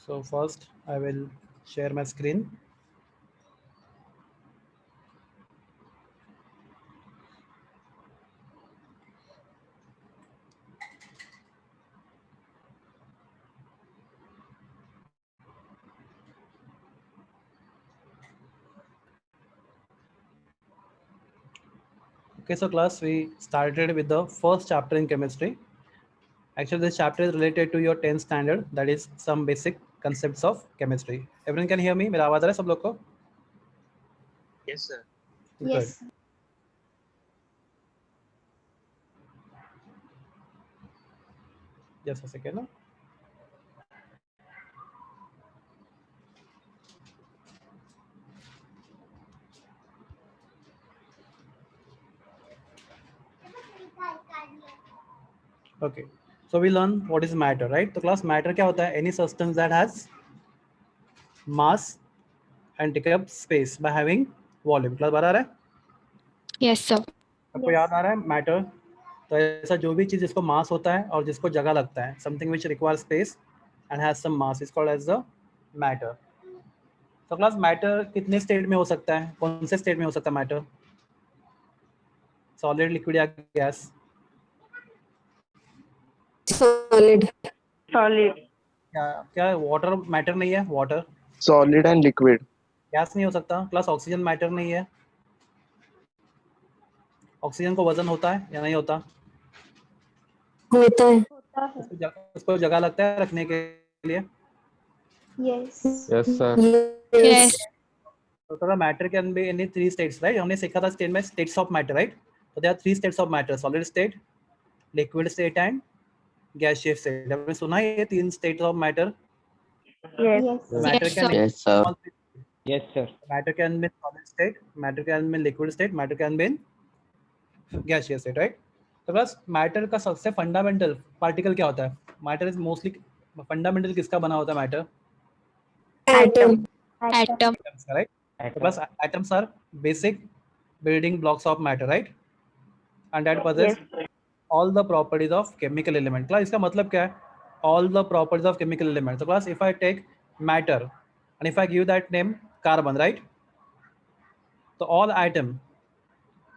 So first I will share my screen. Okay, so class, we started with the first chapter in chemistry. Actually, this chapter is related to your 10th standard, that is some basic concepts of chemistry. Everyone can hear me? मेरा आवाज आ रहा है सब लोग को? Yes, sir. Good. Yes. Just a second. No? Okay. So we learn what is matter, right? तो class matter क्या होता है? Any substance that has mass and take up space by having volume. class बाहर आ रहा है? Yes, sir. आपको याद आ रहा है मैटर? तो ऐसा जो भी चीज जिसको मास होता है और जिसको जगह लगता है, something which require space and has some mass is called as the matter. तो क्लास मैटर कितने स्टेट में हो सकता है? कौन से स्टेट में हो सकता है मैटर? सॉलिड, लिक्विड या गैस? Solid. क्या क्या वाटर मैटर नहीं है? Water Solid and liquid. Gas नहीं हो सकता. क्लास ऑक्सीजन मैटर नहीं है. ऑक्सीजन को वजन होता है या नहीं होता? होता है. उसको जगह लगता है रखने के लिए. Yes. Yes, sir. Yes. तो थोड़ा matter can be in 3 states, right? हमने सीखा था स्टेट में स्टेट्स ऑफ मैटर, राइट? तो there are 3 states of matter, solid state, liquid state and gaseous state. आपने सुना है ये 3 states of matter? Yes. Matter Yes, can sir. Yes, sir. Yes, sir. matter can be in solid state, matter can be in liquid state, matter can be in gaseous state, right? तो बस matter का सबसे fundamental particle क्या होता है? Matter is mostly fundamental किसका बना होता है मैटर? Atom. Atom. राइट? तो बस atoms are basic building blocks of matter, right? And that possess all the properties of chemical element. Class इसका मतलब क्या है? All the properties of chemical element. तो class if I take matter and if I give that name carbon, right? तो all atom,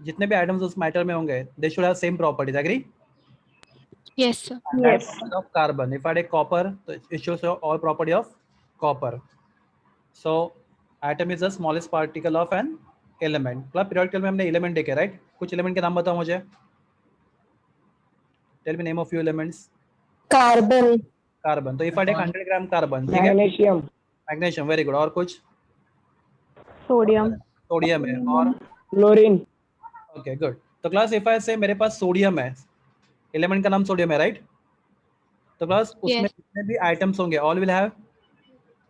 जितने भी atoms उस matter में होंगे, they should have same properties. Agree? Yes, sir. And that's property of carbon. If I take copper, तो it shows all property of copper. So atom is the smallest particle of an element. Class periodic table में हमने element देखे, right? कुछ element के नाम बताओ मुझे. Tell me name of few elements. Carbon. Carbon. तो if I take 100 gram carbon, ठीक है? Magnesium. Magnesium, very good. और कुछ? Sodium. सोडियम है. और Chlorine. Okay good. तो क्लास इफ आई से मेरे पास सोडियम है, एलिमेंट का नाम सोडियम है, राइट? तो क्लास उसमें Yes. जितने भी आइटम्स होंगे all will have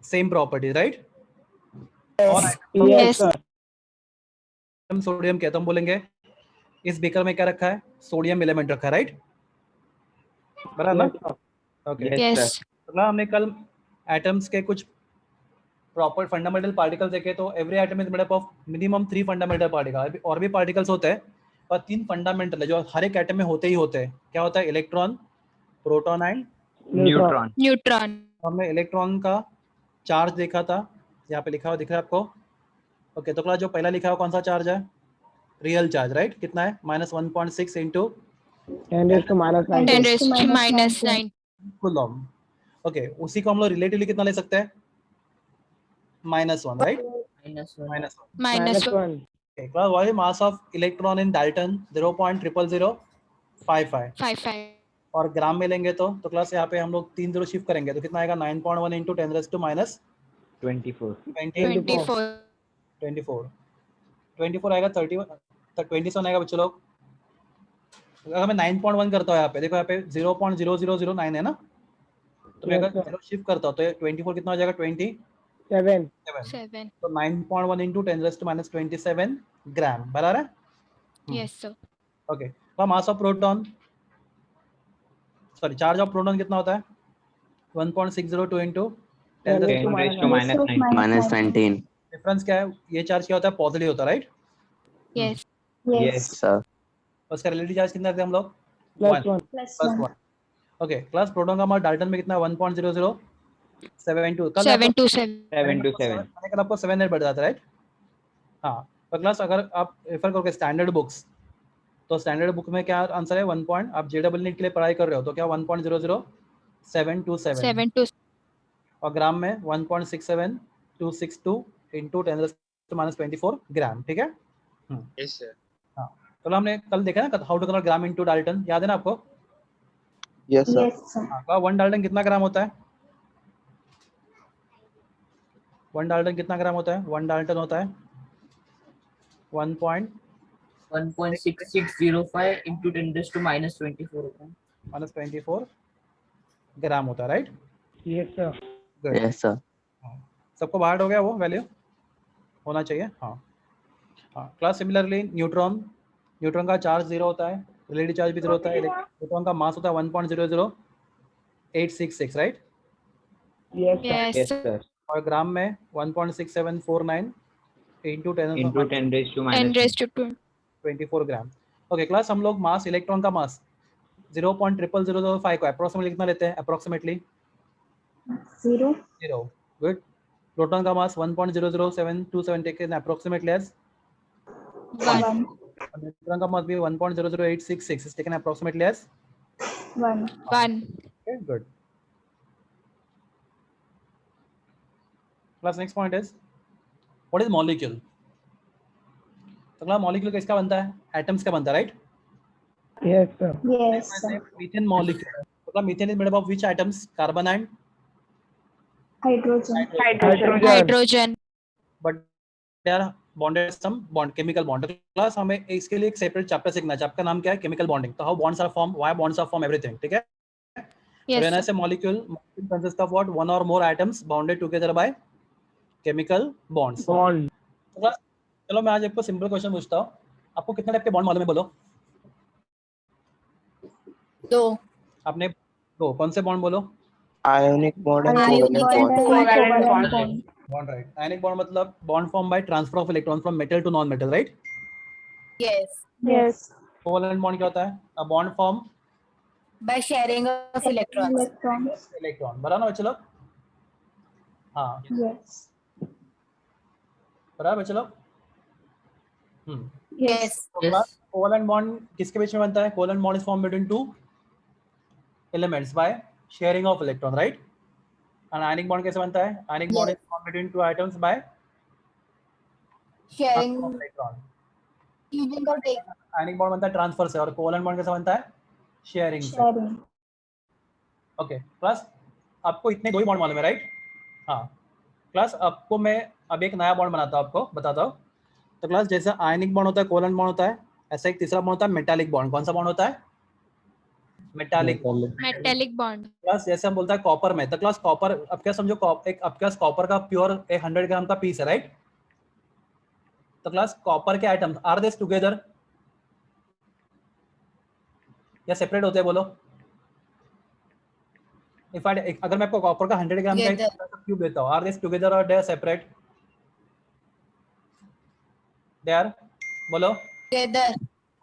same properties, right? और Yes. sir. आइटम सोडियम के तो हम बोलेंगे इस बीकर में क्या रखा है? सोडियम एलिमेंट रखा है, राइट? बराबर ना? ओके. Yes. तो क्लास हमने कल एटम्स के कुछ प्रॉपर फंडामेंटल पार्टिकल्स देखे. तो every atom is made up of minimum 3 fundamental particle. और भी पार्टिकल्स होते हैं पर 3 फंडामेंटल है जो हर एक एटम में होते ही होते हैं. क्या होता है? Electron, proton and Neutron. Neutron. हमने इलेक्ट्रॉन का चार्ज देखा था, यहाँ पे लिखा हुआ दिख रहा है आपको. ओके. तो क्लास जो पहला लिखा हुआ कौन सा चार्ज है? Real charge, right? कितना है? -1.6 into 10 raised to minus 9. 10 raised to minus 9. Coulomb. Okay. उसी को हम लोग रिलेटिवली कितना ले सकते हैं? -1, right? -1. Minus 1. 1. Okay, class, what is the mass of electron in Dalton? 0.00055. 55. और ग्राम में लेंगे तो क्लास यहाँ पे हम लोग 3 जीरो शिफ्ट करेंगे तो कितना आएगा? 9.1 इंटू 10 raised to minus 24. 24. 24 आएगा. 31 तो 27 आएगा बच्चों लोग. अगर मैं 9.1 करता हूँ यहाँ पे, देखो यहाँ पे 0.0009 है ना, तो मैं Yes, अगर sir. जीरो शिफ्ट करता हूँ तो 24 कितना हो जाएगा? 27. 7. तो 9.1 इंटू 10 raised to minus 27 ग्राम. बराबर है? Yes, sir. ओके. तो mass of proton, sorry charge of proton कितना होता है? 1.602 into 10 10 raised to minus 9. minus 19. Difference क्या है? ये चार्ज क्या होता है? पॉजिटिव होता है, राइट? Yes. Yes, sir. उसका रिलेटिव चार्ज कितना थे हम लोग? Plus 1. +1. ओके. क्लास प्रोटॉन का मास डाल्टन में कितना है? 1.00 7 2 कल 7 to 7. 7 to 7. मैंने कल आपको 7 बढ़ जाता है, राइट? हाँ, तो क्लास अगर आप रेफर करोगे स्टैंडर्ड बुक्स, तो स्टैंडर्ड बुक में क्या आंसर है? 1 पॉइंट, आप JEE नीट के लिए पढ़ाई कर रहे हो तो क्या 1.00727, 7 to और ग्राम में 1.67262 इंटू 10⁻24 ग्राम, ठीक है? Yes sir. हाँ, तो हमने कल देखा ना how to convert gram into dalton, याद है ना आपको? Yes sir. हाँ, तो 1 डाल्टन कितना ग्राम होता है? 1 डाल्टन कितना ग्राम होता है? 1 डाल्टन होता है 1.6605 into 10⁻24 होता है। -24 ग्राम होता है, right? Yes, sir. Yes, sir. सबको बाहर हो गया वो वैल्यू होना चाहिए। हाँ हाँ, क्लास सिमिलरली न्यूट्रॉन का चार्ज 0 होता है, रिलेटिव चार्ज भी 0 होता है, न्यूट्रॉन का मास होता है 1.00866, right? Yes, sir. Yes, Yes, sir. sir. और ग्राम में 1.6749 into 10 Into 10 raised to 10 minus raised to 2. 24 gram. Okay class, हम लोग मास, इलेक्ट्रॉन का मास 0.00005 को अप्रोक्सीमेटली कितना लेते हैं? अप्रोक्सीमेटली 0. गुड। प्रोटॉन का mass 1.00727 taken approximately as 1. Neutron का मास भी 1.00866 is taken approximately as 1. 1. Okay, good. Class next point is what is molecule? तो क्लास मॉलिक्यूल किसका बनता है? एटम्स का बनता है, right? Yes, sir. Yes. Methane molecule, मतलब methane is made up of which atoms? Carbon and Hydrogen. Hydrogen. But they are bonded some bond, chemical bond. Class हमें इसके लिए एक सेपरेट चैप्टर सीखना है, चैप्टर का नाम क्या है? Chemical bonding. तो how bonds are form, why bonds are form, everything, ठीक है? Yes, When I sir. say molecule consists of what? One or more atoms bounded together by chemical bonds. Bond. तो class, चलो मैं आज आपको simple question पूछता हूँ, आपको कितने टाइप के बॉन्ड मालूम है? बोलो। 2. आपने दो, कौन से बॉन्ड बोलो? Ionic bond and covalent bond. Covalent bond. Bond, right. Ionic bond मतलब bond form by transfer of electron from metal to non metal, right? Yes. Yes. Covalent bond क्या होता है? A bond form By sharing of electrons. Electrons. Electron, बराबर ना? चलो हाँ, Yes. बराबर, चलो। Yes. कोवैलेंट बॉन्ड किसके बीच में बनता है? Covalent bond is form between two elements by sharing of electron, right? And ionic bond कैसे बनता है? Ionic bond is form between two atoms bye Sharing. Electron. Giving or taking. Ionic bond बनता है transfer से, और covalent bond कैसे बनता है? शेयरिंग से। Sharing. ओके क्लास, आपको इतने दो ही बॉन्ड मालूम है, राइट? हाँ क्लास, आपको मैं अब एक नया बॉन्ड बनाता हूँ, आपको बताता हूँ। तो क्लास, जैसे आयनिक बॉन्ड होता है, कोवैलेंट बॉन्ड होता है, ऐसा एक तीसरा बॉन्ड होता है मेटालिक बॉन्ड। कौन सा बॉन्ड होता है? Metallic bond. Metallic bond. Class जैसे हम बोलता है कॉपर में, तो क्लास कॉपर, अब क्या समझो, एक आपके पास कॉपर का प्योर 100 ग्राम का पीस है, राइट? तो क्लास कॉपर के आइटम्स आर दिस टुगेदर या सेपरेट होते हैं? बोलो। इफ आई, अगर मैं आपको कॉपर का 100 ग्राम का क्यूब देता हूँ, आर दिस टुगेदर और they are separate? They are, बोलो। Together.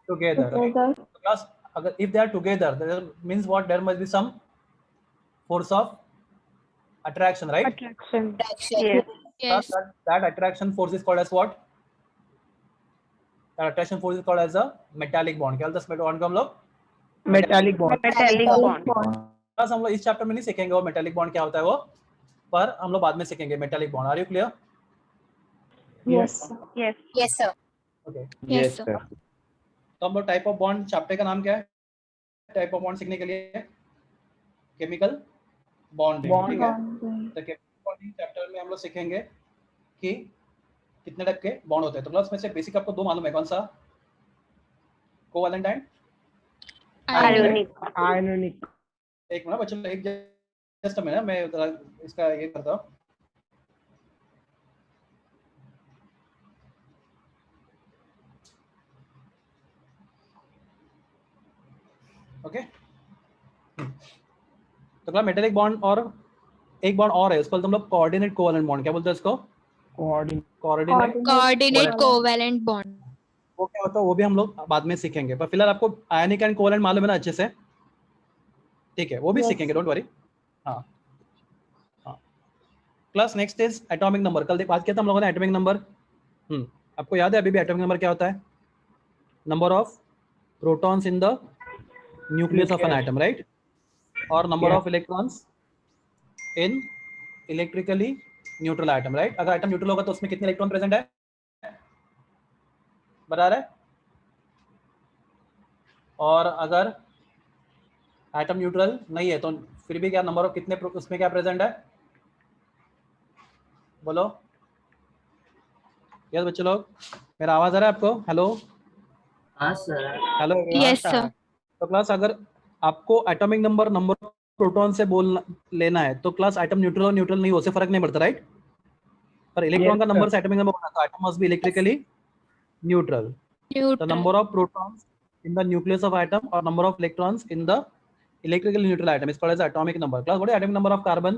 टुगेदर। Together. क्लास अगर if they are together, that means what? There must be some force of attraction, right? Attraction. Yes. Yes. That attraction force is called as what? That attraction force is called as a metallic bond. क्या बोलते हैं bond को हम लोग? Metallic bond. Metallic bond. बस हम लोग इस चैप्टर में नहीं सीखेंगे वो मेटालिक बॉन्ड क्या होता है वो, पर हम लोग बाद में सीखेंगे metallic bond. Are you clear? Yes. Yes. Yes, sir. Okay, Yes, sir. तो हम लोग टाइप ऑफ बॉन्ड, चैप्टर का नाम क्या है? टाइप ऑफ बॉन्ड सीखने के लिए केमिकल बॉन्डिंग, ठीक है? Bonding. तो केमिकल बॉन्डिंग चैप्टर में हम लोग सीखेंगे कि कितने टाइप के बॉन्ड होते हैं। तो क्लास में से बेसिक आपको दो मालूम है, कौन सा? Covalent and Ionic. Ionic. एक मिनट बच्चों, एक जस्ट मिनट, मैं इसका ये करता हूँ। ओके, तो क्लास मेटालिक बॉन्ड और एक बॉन्ड और है, उसको तुम लोग कोऑर्डिनेट कोवैलेंट बॉन्ड, क्या बोलते हैं इसको? Coordinate. Coordinate. Coordinate covalent bond. वो क्या होता है वो भी हम लोग बाद में सीखेंगे, पर फिलहाल आपको आयनिक एंड कोवैलेंट मालूम है ना अच्छे से? ठीक है, वो भी Yes. सीखेंगे, डोंट वरी। हाँ हाँ, class next is atomic number. कल बात किया था हम लोगों ने एटॉमिक नंबर। आपको याद है अभी भी एटॉमिक नंबर क्या होता है? Number of protons in the nucleus of an atom, right? और number of electrons in electrically neutral atom, right? अगर एटम न्यूट्रल होगा तो उसमें कितने इलेक्ट्रॉन प्रेजेंट है? बता रहा है? और अगर एटम न्यूट्रल नहीं है तो फिर भी क्या नंबर ऑफ कितने उसमें क्या प्रेजेंट है? बोलो यस बच्चे लोग, मेरा आवाज आ रहा है आपको? हेलो हाँ सर। Hello Yes, sir. तो क्लास अगर आपको atomic number number of proton से बोलना लेना है तो क्लास एटम न्यूट्रल और न्यूट्रल नहीं, उससे फर्क नहीं पड़ता, राइट? पर इलेक्ट्रॉन Yes, का नंबर sir. से एटॉमिक नंबर होना, तो atom must be electrically neutral. The Neutral. number of protons in the nucleus of atom or number of electrons in the electrically neutral atom is called as atomic number. Class, what is atomic number of carbon?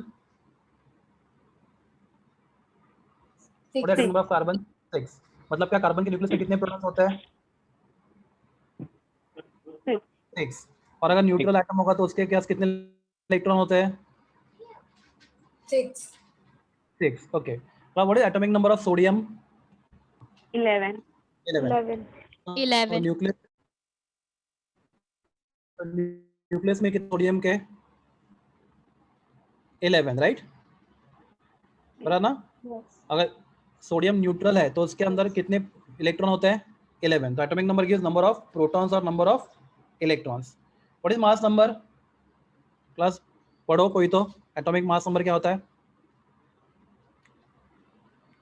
What is atomic number of carbon? 6. मतलब क्या carbon के nucleus में कितने protons होते हैं? 6. और अगर neutral atom होगा तो उसके पास कितने इलेक्ट्रॉन होते हैं? 6. Okay. Now, what is atomic number of sodium? 11. 11. 11. Nucleus में कितने सोडियम के? 11, राइट? बराबर ना? अगर सोडियम न्यूट्रल है तो उसके अंदर कितने इलेक्ट्रॉन होते हैं? 11. तो atomic number gives number of protons और number of electrons. What is mass number? Class पढ़ो कोई तो, एटॉमिक मास नंबर क्या होता है?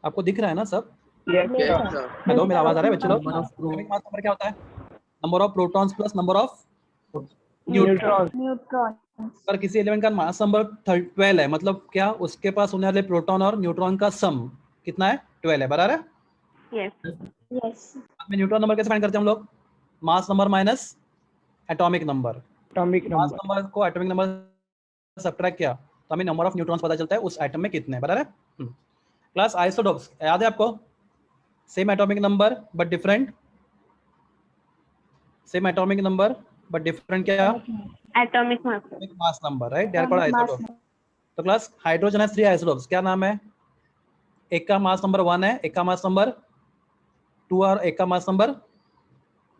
आपको दिख रहा है ना सब? Yes, Yes, sir. sir. Hello, मेरा आवाज आ रहा है बच्चे लोग? Number of atomic mass number क्या होता है? Number of protons plus number of neutron. Neutron. अगर किसी एलिमेंट का मास नंबर 12 है, मतलब क्या उसके पास होने वाले प्रोटॉन और न्यूट्रॉन का सम कितना है? 12 है, बराबर है? Yes. में न्यूट्रॉन नंबर कैसे फाइंड करते हैं हम लोग? Mass number minus atomic number. Atomic मास number. नंबर को एटॉमिक नंबर सब्ट्रैक्ट किया तो हमें नंबर ऑफ न्यूट्रॉन्स पता चलता है उस एटम में कितने हैं, बराबर है? क्लास आइसोटोप्स याद है आपको? Same atomic number but different, same atomic number but different क्या? Atomic mass. Mass number, right? They are called Mass. Isotope. तो क्लास हाइड्रोजन हैज 3 आइसोटोप्स, क्या नाम है? एक का मास नंबर 1 है, एक का मास नंबर 2 और एक का मास नंबर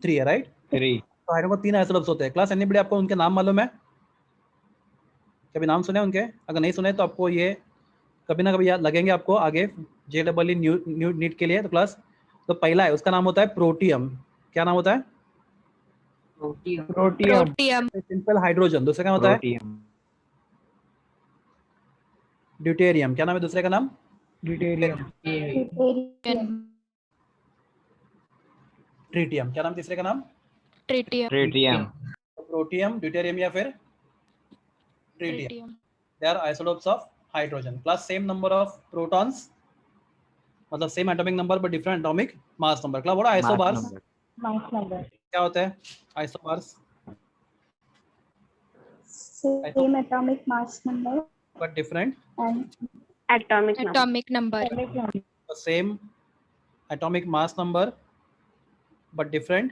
3 है, राइट? 3. तो हाइड्रोजन को 3 आइसोटोप्स होते हैं। क्लास एनीबॉडी आपको उनके नाम मालूम है? कभी नाम सुने उनके? अगर नहीं सुने तो आपको ये कभी ना कभी याद लगेंगे आपको आगे JEE नीट के लिए। तो क्लास तो पहला है उसका नाम होता है प्रोटियम। क्या नाम होता है? protein. Protium. Protium. Simple hydrogen. दूसरे का होता है Protium. ड्यूटेरियम। क्या नाम है दूसरे का नाम? Deuterium. ट्रिटियम। क्या नाम तीसरे का नाम? Tritium. Tritium. प्रोटियम, ड्यूटेरियम या फिर tritium. Tritium. They are isotopes of hydrogen. Class same number of protons, मतलब same atomic number but different atomic mass number. Class what isobars? Mass number. Mass number. क्या होता है isobars? Same atomic mass number but different, and atomic number. Atomic number. Same atomic mass number but different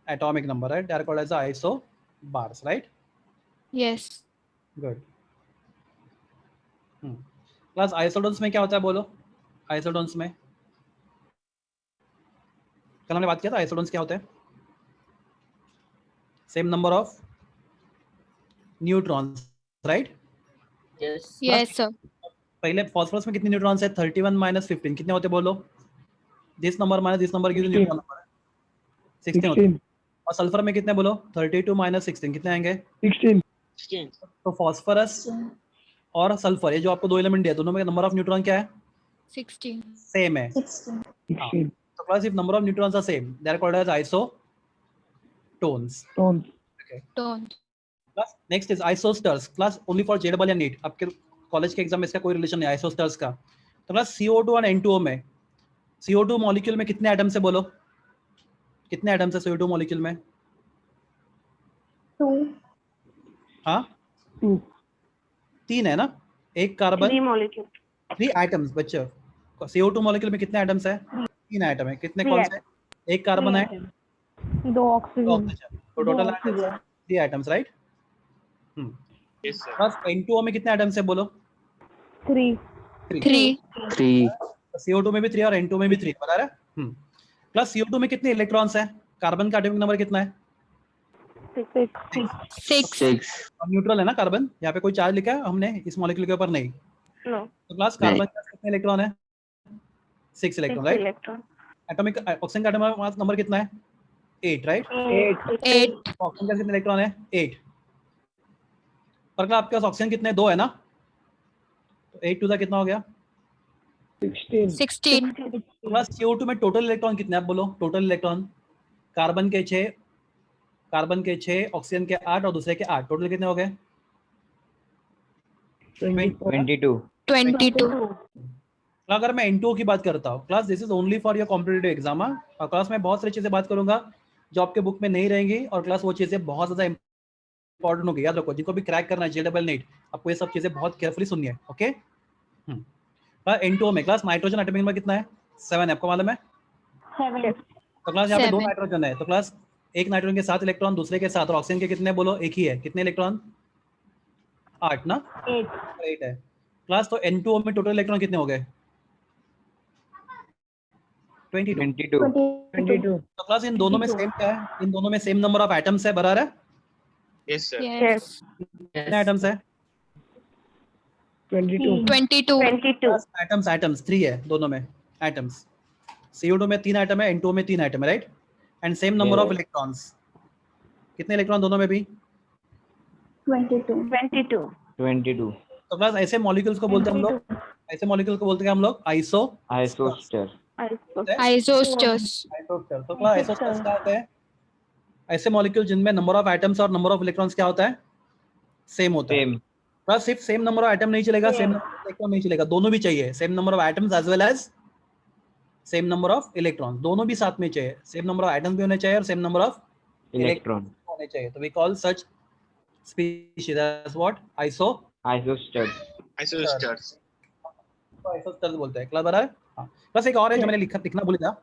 atomic number, right? They are called as the isobars, right? Yes. Good. Class isotones में क्या होता है बोलो? Isotones में कल हमने बात किया था, आइसोटोन्स क्या होता है? Same number of neutrons, right? Yes. Yes, sir. पहले फास्फोरस में कितने न्यूट्रॉन्स है? 31 माइनस 15 कितने होते बोलो? This number minus this number gives neutron number 16 होते हैं। 16. और सल्फर में कितने बोलो? 32 माइनस 16 कितने आएंगे? 16. 16. तो फास्फोरस और सल्फर ये जो आपको दो एलिमेंट दिया, दोनों में नंबर ऑफ न्यूट्रॉन क्या है? 16. सेम है। 16. 16. तो class if number of neutrons are same they are called as isotones. Tones. Don't. Class next is isosters. Class only for JEE या नीट, आपके कॉलेज के एग्जाम में इसका कोई रिलेशन नहीं आइसोस्टर्स का। तो क्लास CO2 और N2O में, CO2 मॉलिक्यूल में कितने एटम्स है बोलो? कितने एटम्स है CO2 मॉलिक्यूल में? 2. हाँ 2. 3 है ना, एक कार्बन 3 molecule. 3 एटम्स। बच्चों CO2 मॉलिक्यूल में कितने एटम्स है? 3 एटम है। कितने कौन से? एक कार्बन है, 2 दो oxygen. ऑक्सीजन, तो total atoms 3 atoms, right? Yes, sir. बस N2O में कितने एटम्स है बोलो? 3. 3. 3. CO2 में भी 3 और N2 में भी 3 बता रहा है। प्लस CO2 में कितने इलेक्ट्रॉन्स हैं? कार्बन का एटॉमिक नंबर कितना है? 6. 6. और न्यूट्रल है ना कार्बन, यहाँ पे कोई चार्ज लिखा है हमने इस मॉलिक्यूल के ऊपर? नहीं। तो क्लास कार्बन का कितने इलेक्ट्रॉन है? 6 इलेक्ट्रॉन, राइट? एटॉमिक ऑक्सीजन का एटॉमिक मास नंबर कितना है? 8, राइट? 8. ऑक्सीजन का कितने इलेक्ट्रॉन है? 8। पर आपके पास ऑक्सीजन कितने? 2 है ना, तो 8 टू द कितना हो गया? 16. प्लस CO2 में टोटल इलेक्ट्रॉन कितने? आप बोलो टोटल इलेक्ट्रॉन। कार्बन के 6, ऑक्सीजन के 8 और दूसरे के 8, टोटल कितने हो गए? 22. 22. अगर मैं N2O की बात करता हूँ class, this is only for your competitive exam. और क्लास में बहुत सारी चीजें बात करूंगा जो आपके बुक में नहीं रहेंगी, और क्लास वो चीजें बहुत ज्यादा इंपॉर्टेंट होगी। याद रखो, जिनको भी क्रैक करना है JEE नीट, आपको ये सब चीजें बहुत केयरफुली सुननी है। ओके। N2O में क्लास नाइट्रोजन एटॉमिक नंबर कितना है? 7 है, आपको मालूम है? 7. तो क्लास यहाँ पे 2 7. नाइट्रोजन है, तो क्लास एक नाइट्रोजन के 7 इलेक्ट्रॉन, दूसरे के 7, और ऑक्सीजन के कितने बोलो? एक ही है। कितने इलेक्ट्रॉन? 8 ना? 8 है क्लास। तो N2O में टोटल इलेक्ट्रॉन कितने हो गए? 22। तो क्लास इन दोनों में सेम क्या है? इन दोनों में सेम नंबर ऑफ एटम्स है, बराबर है? Yes, sir. Yes. कितने एटम्स है? 22. एटम्स 3 है दोनों में एटम्स। CO2 में 3 एटम है, N2O में 3 एटम है, right? And same number of electrons. कितने इलेक्ट्रॉन दोनों में भी? 22. तो क्लास ऐसे मॉलिक्यूल्स को बोलते हैं हम लोग, ऐसे मॉलिक्यूल को बोलते हैं हम लोग Isostar. Isosters. आइसोस्टर। तो क्लास आइसोस्टर्स क्या होते हैं? ऐसे मॉलिक्यूल जिनमें नंबर ऑफ एटम्स और नंबर ऑफ इलेक्ट्रॉन्स क्या होता है? सेम होता है। प्लस सिर्फ सेम नंबर ऑफ एटम नहीं चलेगा, सेम नंबर ऑफ इलेक्ट्रॉन नहीं चलेगा, दोनों भी चाहिए। Same number of atoms as well as same number of electron, दोनों भी साथ में चाहिए। सेम नंबर ऑफ एटम्स भी होने चाहिए और सेम नंबर ऑफ इलेक्ट्रॉन होने चाहिए। तो we call such species as what? Isostars. Isosteres बोलते हैं। क्लास बता है? हाँ। प्लस एक और है जो मैंने लिखना भूल गया।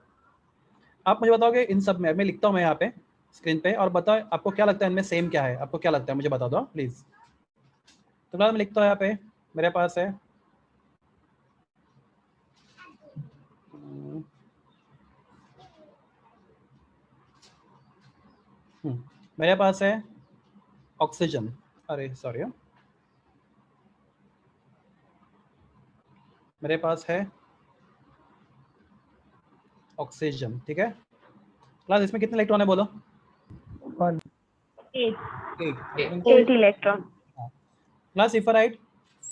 आप मुझे बताओगे इन सब में, मैं लिखता हूँ मैं यहाँ पे स्क्रीन पे, और बताओ आपको क्या लगता है इनमें सेम क्या है? आपको क्या लगता है मुझे बता दो प्लीज। तो क्लास मैं लिखता हूँ यहाँ पे, मेरे पास है मेरे पास है ऑक्सीजन, अरे सॉरी, मेरे पास है ऑक्सीजन, ठीक है? क्लास इसमें कितने इलेक्ट्रॉन है बोलो? 8 electron. Class if I right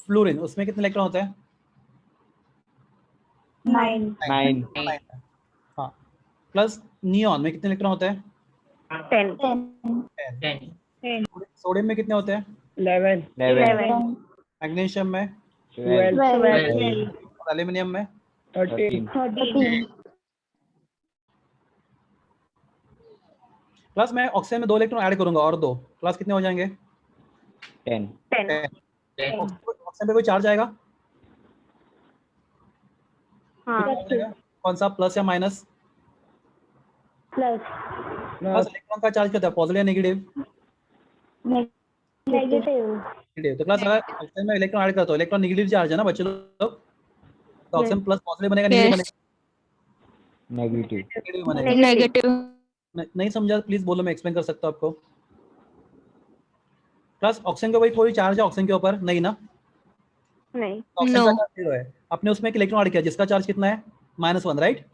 fluorine, उसमें कितने इलेक्ट्रॉन होते हैं? 9. हाँ। प्लस नियॉन में कितने इलेक्ट्रॉन होते हैं? 10. सोडियम में कितने होते हैं? 11. मैग्नीशियम में? 12. एल्यूमिनियम में? 13. प्लस मैं ऑक्सीजन में 2 इलेक्ट्रॉन ऐड करूंगा और 2, प्लस कितने हो जाएंगे? 10. ऑक्सीजन पे कोई चार्ज आएगा? कौन सा, प्लस या माइनस? प्लस इलेक्ट्रॉन का चार्ज क्या होता है, पॉजिटिव या नेगेटिव? नेगेटिव। तो क्लास अगर ऑक्सीजन में इलेक्ट्रॉन ऐड करता हूं, इलेक्ट्रॉन नेगेटिव चार्ज है ना बच्चे लोग, तो ऑक्सीजन प्लस पॉजिटिव बनेगा नेगेटिव बनेगा? नेगेटिव बनेगा। Negative. नहीं समझा प्लीज बोलो, मैं एक्सप्लेन कर सकता हूं आपको। प्लस ऑक्सीजन के ऊपर कोई चार्ज है ऑक्सीजन के ऊपर? नहीं ना? नहीं. ऑक्सीजन का No. चार्ज 0 है। आपने उसमें एक इलेक्ट्रॉन ऐड किया जिसका चार्ज कितना है? -1, राइट?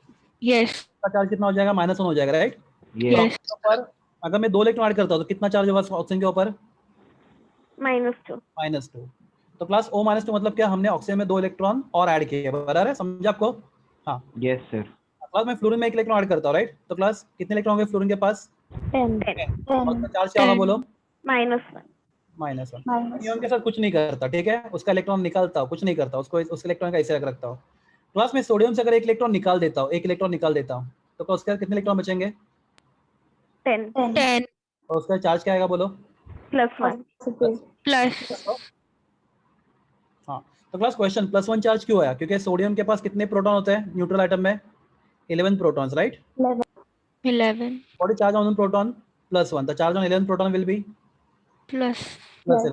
Yes. इसका चार्ज कितना हो जाएगा? -1 हो जाएगा, राइट? Yes. पर अगर मैं 2 इलेक्ट्रॉन ऐड करता हूं तो कितना चार्ज होगा ऑक्सीजन के ऊपर? -2. -2। तो प्लस O -2 मतलब क्या? हमने ऑक्सीजन में 2 इलेक्ट्रॉन और ऐड किए, बराबर है? समझा आपको? हाँ। Yes, sir. क्लास मैं फ्लोरीन में 1 इलेक्ट्रॉन ऐड करता हूं, राइट? तो क्लास कितने इलेक्ट्रॉन होंगे फ्लोरीन के पास? 10. और उसका चार्ज क्या होगा बोलो? -1. -1। नियॉन के साथ कुछ नहीं करता, ठीक है? उसका इलेक्ट्रॉन निकालता हूं, कुछ नहीं करता, उसको उस इलेक्ट्रॉन का ऐसे रखता हूं। क्लास में सोडियम से अगर 1 इलेक्ट्रॉन निकाल देता हूं, 1 इलेक्ट्रॉन निकाल देता हूं, तो उसके बाद कितने इलेक्ट्रॉन बचेंगे? 10. 10. और उसका चार्ज क्या आएगा बोलो? +1. Plus. हाँ। तो क्लास क्वेश्चन +1 चार्ज क्यों आया? क्योंकि सोडियम के पास कितने प्रोटॉन होते हैं न्यूट्रल एटम में? 11 protons, right? 11. What is charge on proton? +1. The charge on 11 proton will be Plus. +11.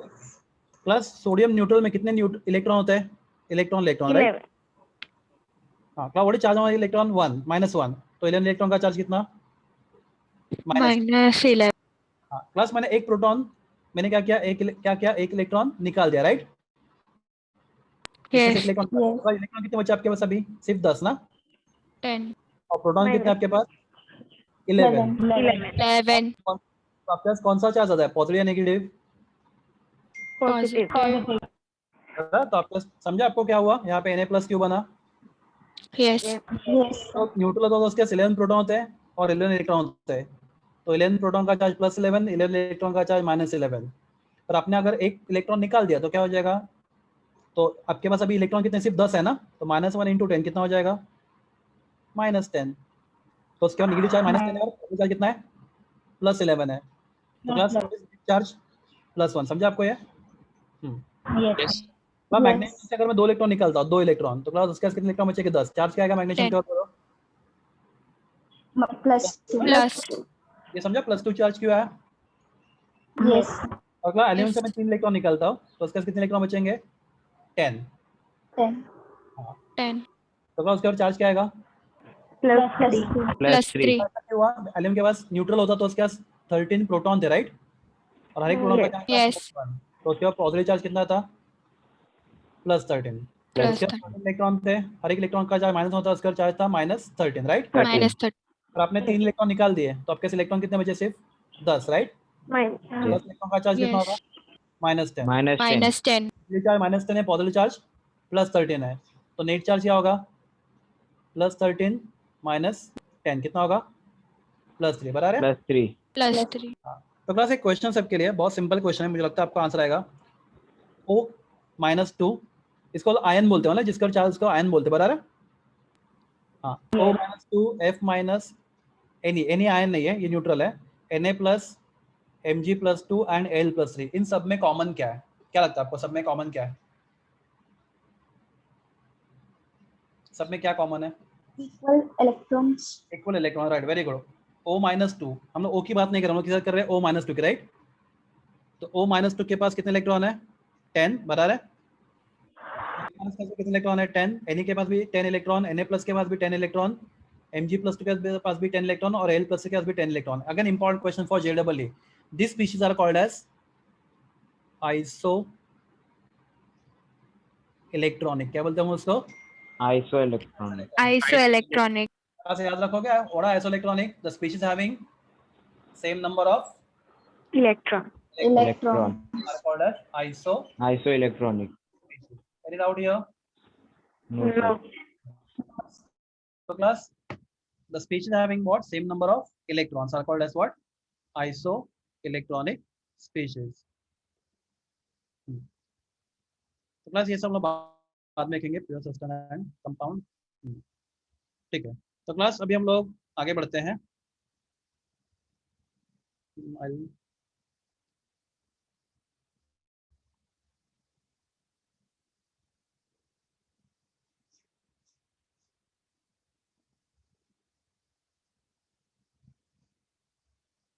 Plus sodium neutral में कितने इलेक्ट्रॉन होते हैं? Electron electron right. 11. हाँ class what is charge on electron 1 -1. तो 11 इलेक्ट्रॉन का चार्ज कितना? Minus. -11. हाँ क्लास मैंने एक प्रोटॉन मैंने क्या किया एक इलेक्ट्रॉन निकाल दिया राइट. Yes. इलेक्ट्रॉन कितने बचे आपके पास अभी? सिर्फ 10 ना. 10. और प्रोटॉन कितने Minus. आपके पास? 11. 11. तो आपके पास कौन सा चार्ज आता है, पॉजिटिव या नेगेटिव? Positive. तो आपको समझा आपको क्या हुआ यहाँ पे Na+ क्यों बना? Yes. तो न्यूट्रल होता है तो उसके 11 प्रोटॉन होते हैं और 11 इलेक्ट्रॉन होते हैं. तो 11 प्रोटॉन का चार्ज +11, 11 इलेक्ट्रॉन का चार्ज -11. पर आपने अगर एक इलेक्ट्रॉन निकाल दिया तो क्या हो जाएगा? तो आपके पास अभी इलेक्ट्रॉन कितने? सिर्फ 10 है ना. तो -1 × 10 कितना हो जाएगा? -10. तो उसके बाद नेगेटिव चार्ज -10 है और पॉजिटिव चार्ज कितना है? +11 है. तो क्लास चार्ज +1. समझा आपको ये? Yes. तो मैग्नीशियम से अगर मैं 2 इलेक्ट्रॉन निकालता हूँ 2 इलेक्ट्रॉन तो क्लास उसके पास कितने इलेक्ट्रॉन बचेंगे? 10. चार्ज क्या आएगा मैग्नीशियम के ऊपर? Plus. ये समझा +2 चार्ज क्यों आया? और क्लास एलिमेंट से मैं 3 इलेक्ट्रॉन निकालता हूँ तो उसके पास कितने इलेक्ट्रॉन बचेंगे? 10. 10. तो क्लास उसके ऊपर चार्ज क्या आएगा? +3. +3. ऐसा क्यों हुआ? एलिमेंट के पास न्यूट्रल होता तो उसके पास 13 प्रोटॉन थे राइट. और हर एक प्रोटॉन का चार्ज Yes. 1. तो उसके बाद पॉजिटिव चार्ज कितना था? +13. +13. इलेक्ट्रॉन थे, हर एक इलेक्ट्रॉन का चार्ज -1 होता है, उसका चार्ज था -13 राइट. -13. और आपने 3 इलेक्ट्रॉन निकाल दिए तो आपके इलेक्ट्रॉन कितने बचे? सिर्फ 10 राइट. Minus. 10 इलेक्ट्रॉन का चार्ज कितना होगा? Yes. -10. -10. ये चार्ज -10 है, पॉजिटिव चार्ज +13 है. तो नेट चार्ज क्या होगा? +13 -10 कितना होगा? +3 बराबर है. +3. +3. तो क्लास एक क्वेश्चन सबके लिए बहुत सिंपल क्वेश्चन है, मुझे लगता है आपका आंसर आएगा. O-2 इसको आयन बोलते हैं ना, जिसका चार्ज उसको आयन बोलते हैं बराबर है. हाँ O-2 F- Ni आयन नहीं है, ये न्यूट्रल है. Na+ Mg+2 एंड Al+3 इन सब में कॉमन क्या है? क्या लगता है आपको सब में कॉमन क्या है? सब में क्या कॉमन है? Equal electron right, very good. O-2 हम लोग O की बात नहीं कर रहे, हम लोग किसकी बात कर रहे हैं? O-2 की राइट. तो O-2 के पास कितने इलेक्ट्रॉन है? 10 बराबर है. कितने इलेक्ट्रॉन है? 10. Na के पास भी 10 इलेक्ट्रॉन, Na+ के पास भी 10 इलेक्ट्रॉन, Mg+2 के पास भी 10 इलेक्ट्रॉन और Al+ के पास भी 10 electron. Again important question for JEE. This species are called as isoelectronic. क्या बोलते हैं हम उसको? Isoelectronic. Isoelectronic. से याद रखोगे. What are isoelectronic? The species having same number of Electron. Electron. are called as Isoelectronic. Any doubt here? No, sir. No. So class, the species having what? Same number of electrons are called as what? Isoelectronic species. तो class ये सब लोग बाद में देखेंगे, pure substance and compound. ठीक है. तो क्लास अभी हम लोग आगे बढ़ते हैं.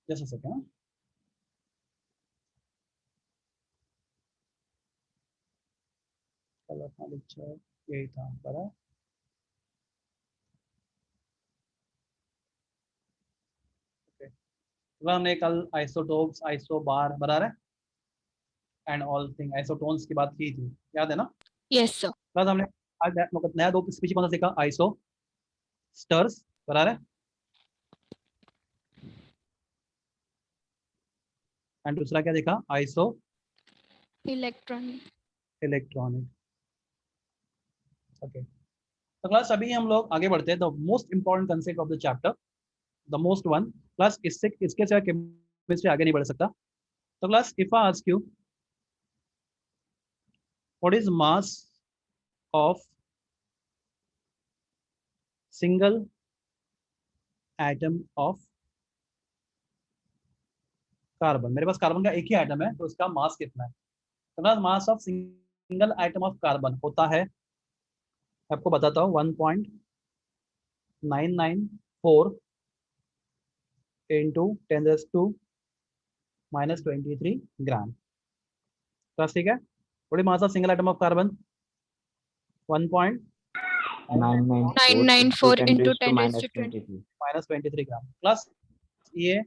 जैसे सके ना कल अपना लेक्चर यही था बराबर. हमने कल आइसोटोप्स, आइसोबार बराबर है एंड ऑल थिंग आइसोटोन्स की बात की थी, याद है ना? Yes, sir. प्लस हमने आज नया 2 स्पीशीज कौन सा सीखा? आइसो स्टर्स बराबर है एंड दूसरा क्या देखा? Iso Electronic. इलेक्ट्रॉनिक. ओके. तो क्लास अभी हम लोग आगे बढ़ते हैं. The most important concept of the chapter, the most one. Class इसके सिवा केमिस्ट्री आगे नहीं बढ़ सकता. तो class if I ask you what is mass of single atom of carbon. मेरे पास कार्बन का एक ही एटम है तो उसका मास कितना है? तो class mass of single atom of carbon होता है, आपको बताता हूँ, 1.994 into 10⁻⁻23 ग्राम. क्लास ठीक है. What is mass of single atom of carbon? 994 994 into 10 into raised to 10 minus raised to 23. 23 gram. Class ये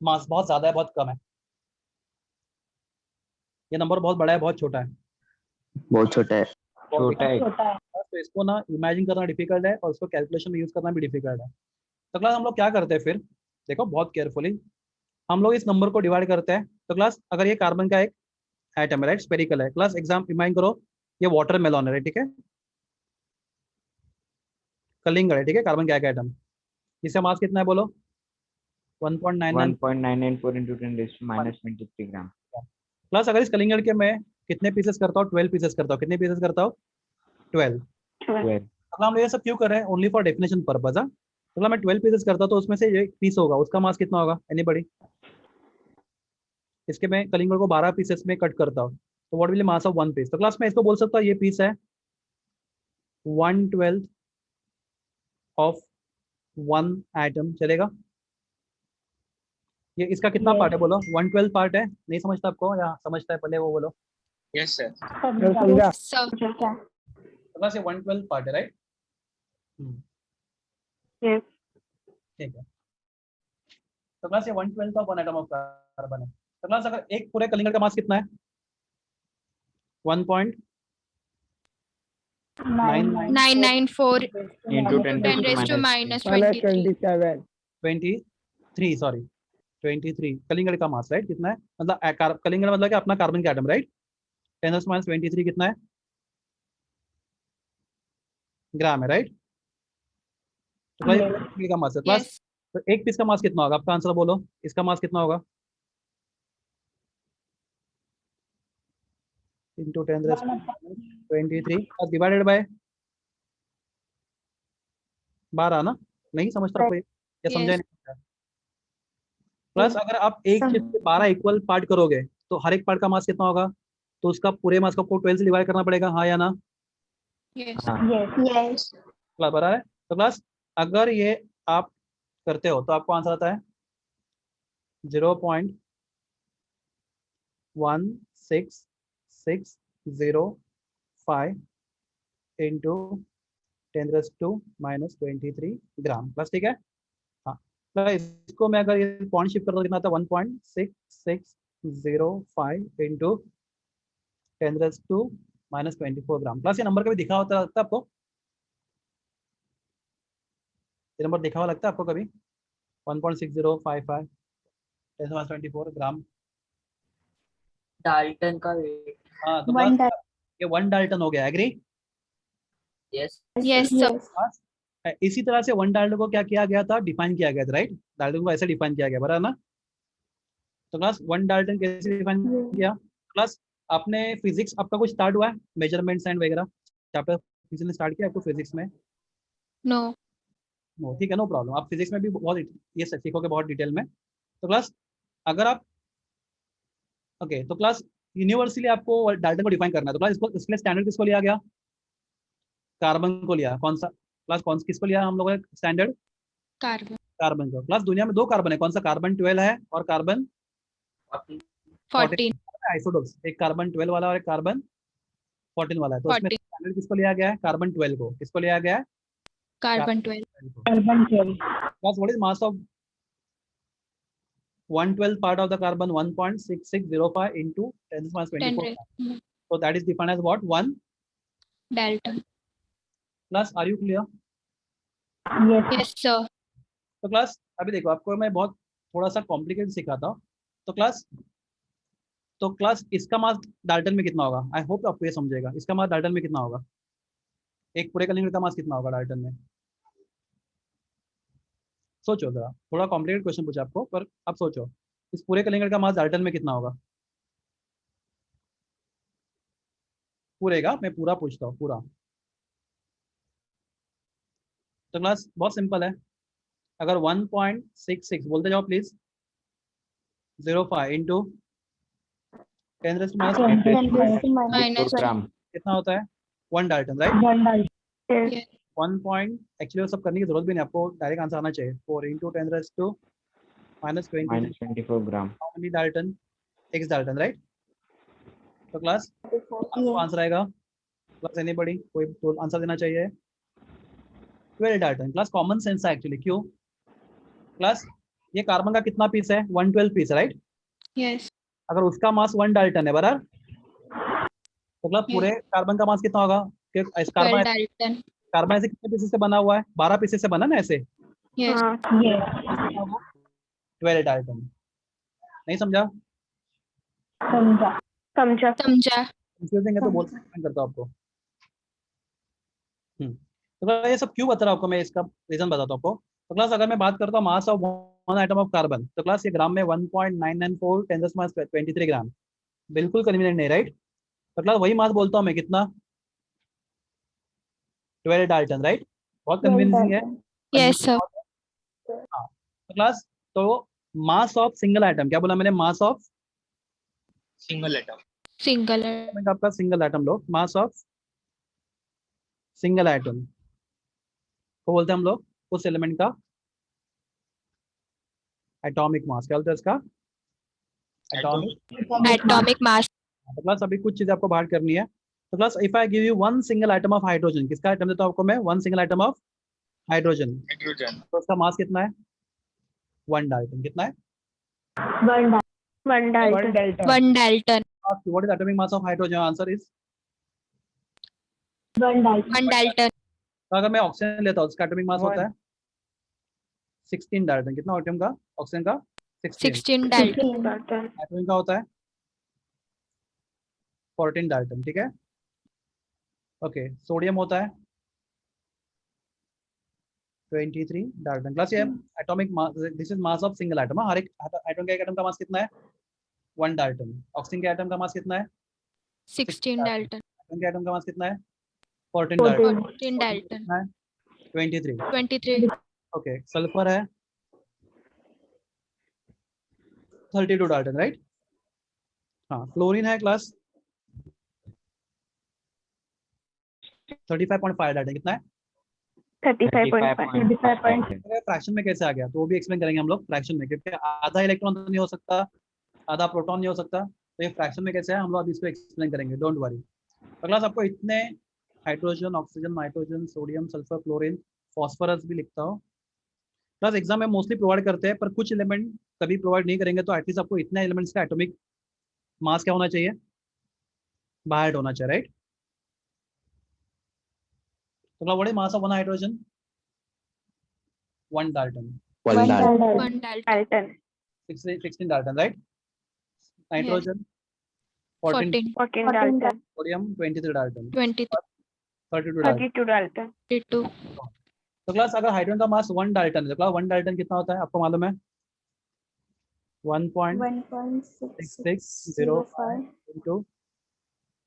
मास बहुत ज्यादा है, बहुत कम है? ये नंबर बहुत बड़ा है, बहुत छोटा है? बहुत छोटा है। छोटा है। तो इसको ना इमेजिन करना डिफिकल्ट है और उसको कैलकुलेशन में यूज करना भी डिफिकल्ट है। तो क्लास हम लोग क्या करते हैं फिर, देखो बहुत केयरफुली हम लोग इस नंबर को डिवाइड करते हैं। तो क्लास अगर ये कार्बन का एक एटम है राइट, स्पेरिकल है, क्लास एग्जाम इमेजिन करो ये वाटरमेलन है, ठीक है, कलिंगड़ है, ठीक है, कार्बन का एक एटम, इसका मास कितना है बोलो? 1.99 1.994 into 10 raised to minus 23 gram. Plus अगर इस कलिंगड़ के मैं कितने पीसेस करता हूँ? 12 पीसेस करता हूँ। कितने पीसेस करता हूँ? 12। 12। अब हम ये सब क्यों कर रहे हैं? Only for definition purpose. मतलब मैं 12 पीसेस करता हूँ तो उसमें से एक पीस होगा, उसका मास कितना होगा? एनीबॉडी? इसके मैं कलिंगड़ को 12 पीसेस में कट करता हूँ तो what will mass of one piece? तो क्लास में इसको बोल सकता हूँ ये पीस है 1/12 ऑफ वन एटम, चलेगा? ये इसका कितना पार्ट है बोलो? 1/12 पार्ट है? नहीं समझता आपको या समझता है? पहले वो बोलो। Yes, sir. sir. तो क्लास ये 1/12 पार्ट है राइट? Yes. ठीक है। तो क्लास ये 1/12 of one atom of carbon है। तो क्लास अगर एक पूरे कलिंगड़ का मास कितना है? 1.994 994 into 10 10 raised to minus 23 23 sorry 23 कलिंगड़ का मास राइट कितना है? मतलब कलिंगड़ मतलब कि अपना कार्बन का एटम राइट, 10⁻23 कितना है? ग्राम है राइट? तो भाई कलिंगड़ का मास है क्लास। yes तो एक पीस का मास कितना होगा? आपका आंसर बोलो, इसका मास कितना होगा? इंटू 10⁻23 डिवाइडेड बाय 12 ना? नहीं समझता कोई या समझा yes नहीं? प्लस अगर आप एक चीज से 12 इक्वल पार्ट करोगे तो हर एक पार्ट का मास कितना होगा? तो उसका पूरे मास को आपको 12 से डिवाइड करना पड़ेगा, हाँ या ना? yes Yes. क्लास बता है? तो क्लास अगर ये आप करते हो तो आपको आंसर आता है 0.16605 इंटू 10⁻⁻23 ग्राम। प्लस ठीक है? हाँ प्लस इसको मैं अगर ये पॉइंट शिफ्ट करता हूँ कितना आता है? 1.6605 इंटू 10⁻⁻24 ग्राम। प्लस ये नंबर कभी दिखा होता लगता है आपको? ये नंबर दिखा हुआ लगता है आपको कभी? 1.6055 10⁻24 ग्राम। डाल्टन का वेट। हाँ तो One प्लस ये 1 डाल्टन हो गया, agree? Yes yes sir Yes. इसी तरह से 1 डाल्टन को क्या किया गया था? डिफाइन किया गया था राइट? डाल्टन को ऐसे डिफाइन किया गया, बराबर ना? तो क्लास 1 डाल्टन कैसे डिफाइन किया? क्लास आपने फिजिक्स आपका कुछ स्टार्ट हुआ है मेजरमेंट्स एंड वगैरह चैप्टर किसी ने स्टार्ट किया आपको फिजिक्स में? no ठीक है, नो प्रॉब्लम, आप फिजिक्स में भी बहुत ये सीखोगे बहुत डिटेल में। तो क्लास अगर आप ओके तो क्लास यूनिवर्सली आपको डाल्टन को डिफाइन करना है तो क्लास इसको इसके स्टैंडर्ड किसको लिया गया? कार्बन को लिया। कौन सा क्लास? कौन किसको लिया हम लोगों ने स्टैंडर्ड? carbon कार्बन को। क्लास दुनिया में 2 कार्बन है, कौन सा? कार्बन 12 है और कार्बन 14 आइसोटोप्स, एक कार्बन 12 वाला और एक कार्बन 14 वाला है। तो उसमें 14 स्टैंडर्ड किसको लिया गया है? कार्बन 12 को। किसको लिया गया है? carbon 12 को। Carbon 12. Plus, what is mass of 1/12 part of the carbon? 1.6605 into 10⁻24. 10 raised So that is defined as what? 1 dalton plus. Are you clear? Yes. yes sir तो क्लास अभी देखो आपको मैं बहुत थोड़ा सा कॉम्प्लिकेट सिखाता हूँ। तो क्लास इसका मास डाल्टन में कितना होगा? आई होप आपको ये समझेगा। इसका मास डाल्टन में कितना होगा? एक पूरे कलिंगड़ का मास कितना होगा डाल्टन में? सोचो जरा, थोड़ा कॉम्प्लिकेटेड क्वेश्चन पूछा आपको पर अब सोचो इस पूरे कलिंगड़ का मास डाल्टन में कितना होगा? पूरे का मैं पूरा पूछता हूँ, पूरा। तो क्लास बहुत सिंपल है, अगर 1.66 बोलते जाओ प्लीज 05 इंटू 10⁻⁻24 minus ग्राम कितना होता है? 1 dalton right? 1 Dalton. yes 1 point actually सब करने की जरूरत भी नहीं, आपको डायरेक्ट आंसर आना चाहिए। 4 into 10⁻⁻24 gram. How many Dalton? 6 Dalton right? तो क्लास Yes. आंसर आएगा क्लास एनीबॉडी कोई तो आंसर देना चाहिए। 12 डाल्टन क्लास कॉमन सेंस है एक्चुअली। क्यों क्लास? ये कार्बन का कितना पीस है? 112 पीस, राइट? Yes. अगर उसका मास 1 डाल्टन है बराबर, तो क्लास पूरे कार्बन का मास कितना होगा? कि इस 12 कार्बन Dalton. कार्बन ऐसे कितने पीसेस से बना हुआ है? 12 पीसेस से बना ना ऐसे। Yes. हाँ, Yes. 12 डाल्टन। नहीं समझा? समझा. समझा। समझा. कंफ्यूजिंग है तो बोल मैं करता हूँ आपको। तो क्लास ये सब क्यों बता रहा हूँ आपको मैं, इसका रीजन बताता हूँ आपको। तो क्लास अगर मैं बात करता हूँ मास of one item of carbon, तो क्लास ये ग्राम में 1.994 × 10⁻23 ग्राम, बिल्कुल कन्वीनियंट नहीं, राइट? तो क्लास वही मास बोलता हूँ मैं कितना? 12 डाल्टन, राइट? बहुत कन्विंसिंग है। Yes, sir. हाँ। तो क्लास तो मास ऑफ सिंगल आइटम, क्या बोला मैंने? Mass of Single atom. Single. आपका single item low, mass of single item को बोलते हैं हम लोग उस एलिमेंट का एटॉमिक मास। क्या बोलते हैं इसका? एटॉमिक। Atomic mass. तो क्लास अभी कुछ चीजें आपको बाहर करनी है। तो class if I give you one single item of hydrogen, किसका आइटम देता हूँ आपको मैं? One single item of hydrogen, Hydrogen. तो उसका मास कितना है? 1 डाल्टन। कितना है? 1 Dalton. 1 Dalton. What is atomic mass of hydrogen? Answer is 1 Dalton. 1 Dalton. तो अगर मैं ऑक्सीजन लेता हूँ उसका एटॉमिक मास होता है 16 डाल्टन। कितना एटॉम का? ऑक्सीजन का 16। 16 Dalton. 16. डाल्टन। नाइट्रोजन का होता है 14 डाल्टन। ठीक है, ओके। सोडियम होता है 23 डाल्टन। क्लास ये atomic mass, this is mass of single item. हर एक आइटम का एक एटम का मास कितना है? 1 डाल्टन। ऑक्सीजन के एटम का मास कितना है? 16 Dalton. नाइट्रोजन के एटम का मास कितना है? 14 डाल्टन। 14 Dalton. कितना है? 23। 23. ओके। सल्फर है 32 डाल्टन, राइट? हाँ। फ्लोरीन है क्लास 35.5 डाल्टन। कितना है? 35.5। 35.5. फ्रैक्शन में कैसे आ गया तो वो भी एक्सप्लेन करेंगे हम लोग फ्रैक्शन में, क्योंकि आधा इलेक्ट्रॉन तो नहीं हो सकता, आधा प्रोटॉन नहीं हो सकता, तो ये फ्रैक्शन में कैसे है हम लोग अभी इसको एक्सप्लेन करेंगे, डोंट वरी। तो क्लास आपको इतने hydrogen, oxygen, nitrogen, sodium, sulphur, chlorine, phosphorus भी लिखता हूँ। प्लस एग्जाम में मोस्टली प्रोवाइड करते हैं, पर कुछ एलिमेंट कभी प्रोवाइड नहीं करेंगे, तो एटलीस्ट आपको इतने एलिमेंट्स का एटॉमिक मास क्या होना चाहिए? बाहर होना चाहिए, राइट? तो what is mass of one hydrogen? 1 Dalton. 1 Dalton. 1 Dalton. Dalton. 16 dalton, right? Nitrogen 14, 14. 14 Dalton. Sodium 23 Dalton, 23. 32 Dalton. 32 Dalton. 32. तो क्लास अगर हाइड्रोजन का मास 1 डाल्टन है, तो क्लास 1 डाल्टन कितना होता है आपको मालूम है? 1.6605 into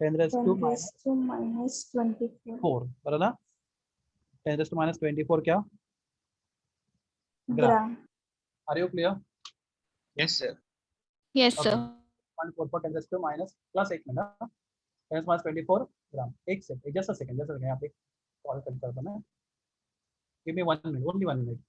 10⁻⁻24, बराबर ना? 10⁻⁻24 क्या? Gram. Are you clear? Yes, sir. Yes, Okay. sir. 0.44 10⁻⁻, plus 1 minute, 10⁻24 gram. एक सेकंड, जस्ट अ सेकंड, यहाँ पे कॉल करता हूँ मैं। Give me 1 minute, only 1 minute.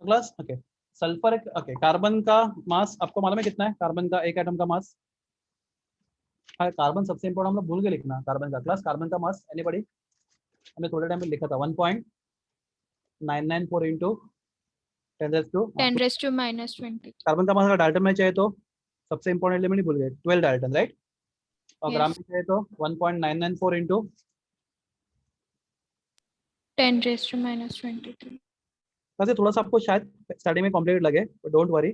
Plus okay, sulphur, okay. Carbon का मास आपको मालूम है कितना है? कार्बन का एक एटम का मास, कार्बन सबसे इंपॉर्टेंट हम लोग भूल के लिखना कार्बन का। क्लास कार्बन का मास एनीबॉडी? हमने थोड़े टाइम में लिखा था 1.994 into 10 raised to minus 20. Carbon का मास अगर डाल्टन में चाहिए तो सबसे इंपॉर्टेंट एलिमेंट ही भूल गए, 12 डाल्टन, राइट? और ग्राम Yes. में चाहिए तो 1.994 इंटू 10 raised to minus 23. वैसे थोड़ा सा आपको शायद स्टार्टिंग में कॉम्प्लिकेट लगे, बट डोंट वरी,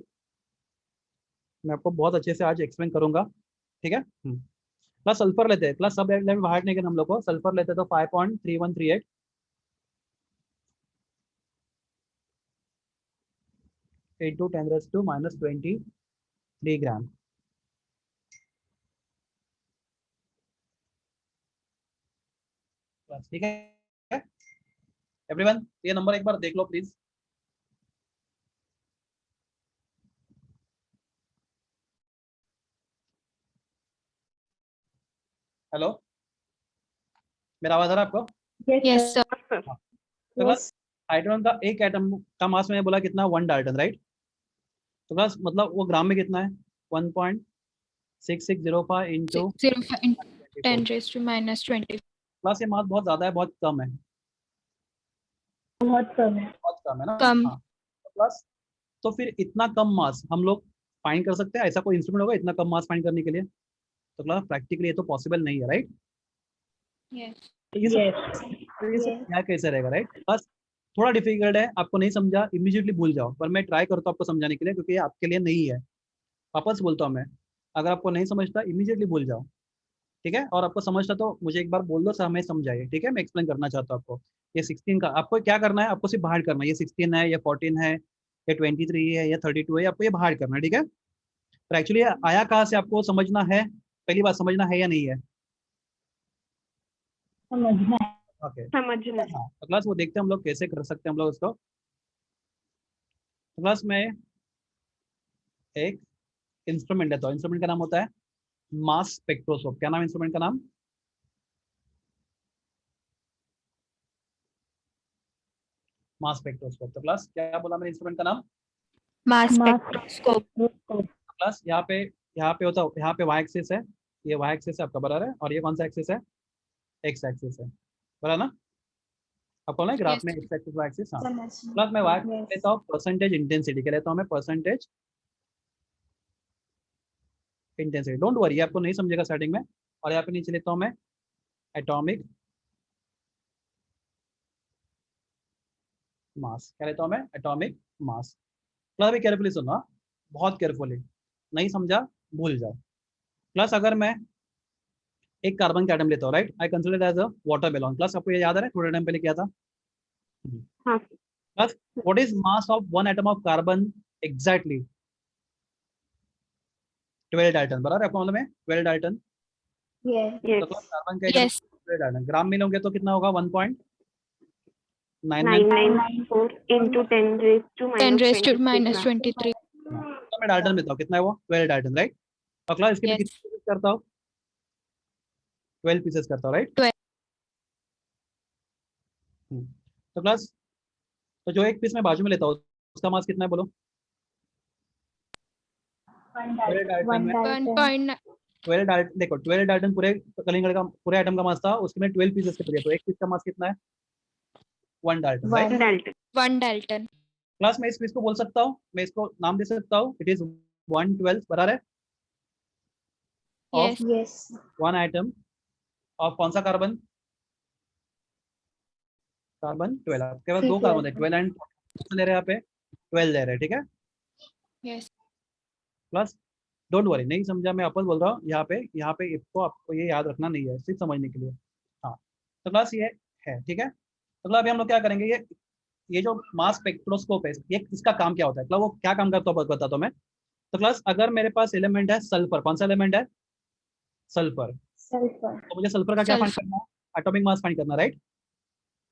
मैं आपको बहुत अच्छे से आज एक्सप्लेन करूंगा, ठीक है? प्लस सल्फर लेते हैं, प्लस सब लेवल बाहर नहीं करना हम लोग को। सल्फर लेते तो 5.3138 इंटू 10⁻⁻23 ग्राम। क्लास ठीक है एवरीवन, ये नंबर एक बार देख लो प्लीज। हेलो, मेरा आवाज आ रहा है आपको? Yes, sir. हाँ, तो क्लास हाइड्रोजन का एक एटम का मास मैंने बोला कितना, 1 डाल्टन, राइट? तो क्लास मतलब वो ग्राम में कितना है, 1.6605 into 605 into 10 raised to minus 20. Class ये मास बहुत ज्यादा है, बहुत कम है? बहुत कम है। बहुत कम है ना? कम। हाँ, तो क्लास तो फिर इतना कम मास हम लोग फाइंड कर सकते हैं? ऐसा कोई इंस्ट्रूमेंट होगा इतना कम मास फाइंड करने के लिए? तो क्लास प्रैक्टिकली ये तो पॉसिबल नहीं है, राइट? Yes. तो ये सब क्या कैसे रहेगा, राइट? बस थोड़ा डिफिकल्ट है, आपको नहीं समझा इमीडिएटली भूल जाओ, पर मैं ट्राई करता हूँ आपको समझाने के लिए, क्योंकि ये आपके लिए नहीं है। वापस बोलता हूँ मैं, अगर आपको नहीं समझता इमीडिएटली भूल जाओ, ठीक है? और आपको समझता तो मुझे एक बार बोल दो, सर हमें समझाइए, ठीक है? मैं एक्सप्लेन करना चाहता हूँ आपको। ये 16 का आपको क्या करना है, आपको सिर्फ बाहर करना है, ये 16 है, ये 14 है, ये 23 है, ये 32 है, आपको ये बाहर करना है, ठीक है? पर एक्चुअली आया कहाँ से आपको समझना है, पहली बात समझना है या नहीं है? समझना है। ओके, समझना। हाँ, तो क्लास वो देखते हैं हम लोग कैसे कर सकते हैं हम लोग उसको। तो क्लास में एक इंस्ट्रूमेंट लेता हूँ, इंस्ट्रूमेंट का नाम होता है मास स्पेक्ट्रोस्कोप। क्या नाम है इंस्ट्रूमेंट का नाम? मास स्पेक्ट्रोस्कोप। तो क्लास क्या बोला मैंने इंस्ट्रूमेंट का नाम? Mass मास spectroscope. तो क्लास यहाँ पे होता है, यहाँ पे वाई एक्सिस है, ये वाई एक्सिस है आपका, बराबर है? और ये कौन सा एक्सिस है? एक्स एक्सिस है, बराबर ना? आपको ना ग्राफ Yes. में एक्स एक्सिस वाई एक्सिस। हाँ, प्लस मैं वाई लेता हूँ परसेंटेज इंटेंसिटी, क्या लेता हूँ मैं? Percentage intensity. डोंट वरी, आपको नहीं समझेगा स्टार्टिंग में। और यहाँ पे नीचे लेता हूँ मैं एटॉमिक मास। क्या लेता हूँ मैं? Atomic mass. प्लस अभी केयरफुली सुनो, हाँ, बहुत केयरफुली, नहीं समझा भूल जाओ। प्लस अगर मैं एक कार्बन का एटम लेता हूँ, right, I consider as a water balloon. Plus आपको ये याद है थोड़े टाइम पहले किया था। हाँ। Plus what is mass of one atom of carbon? Exactly 12 Dalton, बराबर? आपको मालूम है 12 डाल्टन। तो कार्बन का Yes. 12 डाल्टन ग्राम में लोगे तो कितना होगा? 1.99। 994 into 10 raised to 10 minus raised to 23 minus grams. 23. तो मैं डाल्टन में था, कितना है वो? 12 डाल्टन, राइट? और क्लास इसके में Yes. कितने पीसेस करता हूँ? 12 पीसेस करता हूँ, राइट? 12. तो क्लास तो जो एक पीस मैं बाजू में लेता हूँ उसका मास कितना है बोलो? 12 डाल्टन में 1.9. 12 डाल्टन, देखो 12 डाल्टन पूरे कलिंगड़ का पूरे एटम का मास था, उसके में 12 पीसेस कर दिया, तो एक पीस का मास कितना है? 1 dalton, right? Dalton. 1 Dalton. Class मैं इस पीस को बोल सकता हूँ, मैं इसको नाम दे सकता हूँ, इट इज 1/12, बराबर है? Yes. Of one atom of कौन सा कार्बन? कार्बन 12। आपके पास दो कार्बन है, 12 एंड ले रहे हैं यहाँ पे, 12 ले रहे हैं, ठीक है? Yes. प्लस डोंट वरी, नहीं समझा मैं वापस बोल रहा हूँ, यहाँ पे इसको आपको ये याद रखना नहीं है, सिर्फ समझने के लिए। हाँ, तो क्लास ये है, ठीक है? तो अभी हम लोग क्या करेंगे, ये जो मास स्पेक्ट्रोस्कोप है, ये इसका काम क्या होता है? मतलब वो क्या काम करता है बताता हूँ मैं। तो क्लास अगर मेरे पास एलिमेंट है सल्फर, कौन सा एलिमेंट है? सल्फर। तो मुझे सल्फर का क्या फाइंड Sulfur. करना है? एटॉमिक मास फाइंड करना, राइट?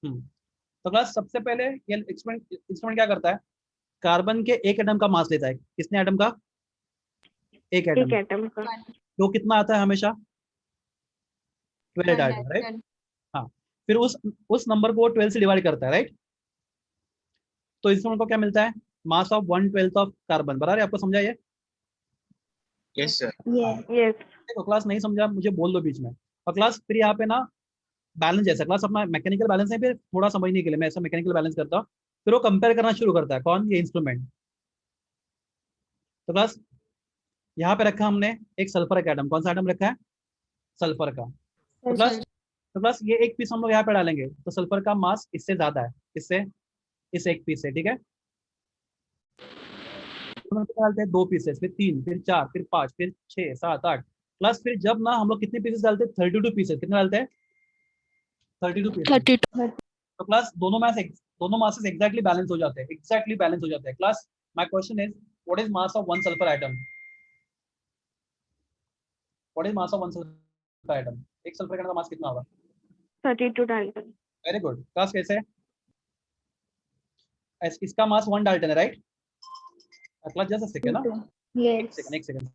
तो क्लास सबसे पहले ये इंस्ट्रूमेंट क्या करता है? कार्बन के एक एटम का मास लेता है। कितने एटम का? एक एक एटम। एटम का। तो कितना आता है हमेशा? 12 1 डाल्टन, राइट? Dalton. हाँ, फिर उस नंबर को 12 से डिवाइड करता है, राइट? तो इंस्ट्रूमेंट को क्या मिलता है? मास ऑफ 1/12 ऑफ कार्बन, बराबर है? आपको समझा ये? Yes, sir. Yes. देखो क्लास नहीं समझा मुझे बोल दो बीच में। और क्लास फिर यहाँ पे ना बैलेंस जैसा, क्लास अपना मैकेनिकल बैलेंस है, फिर थोड़ा समझने के लिए मैं ऐसा मैकेनिकल बैलेंस करता हूँ, फिर वो कंपेयर करना शुरू करता है। कौन? ये इंस्ट्रूमेंट। तो क्लास यहाँ पे रखा हमने एक सल्फर का एटम। कौन सा एटम रखा है? सल्फर का। तो प्लस ये एक पीस हम लोग यहाँ पे डालेंगे, तो सल्फर का मास इससे ज्यादा है, इससे, इस एक पीस से, ठीक है? तो डालते हैं 2 पीसेस, फिर 3, फिर 4, फिर 5, फिर 6, 7, 8। प्लस फिर जब ना हम लोग कितने पीसेस डालते हैं? 32 पीसेस। कितने डालते हैं? 32 पीसेस। 32. तो प्लस दोनों मासेस एग्जैक्टली बैलेंस हो जाते हैं, एग्जैक्टली बैलेंस हो जाते हैं। Class my question is what is mass of one sulphur atom? What is mass of one sulphur atom? एक सल्फर एटम का मास कितना होगा? 32 Dalton. वेरी गुड क्लास, कैसे है? इसका मास 1 डाल्टन है, right? Class just a second ना, एक Yes. सेकंड एक सेकंड।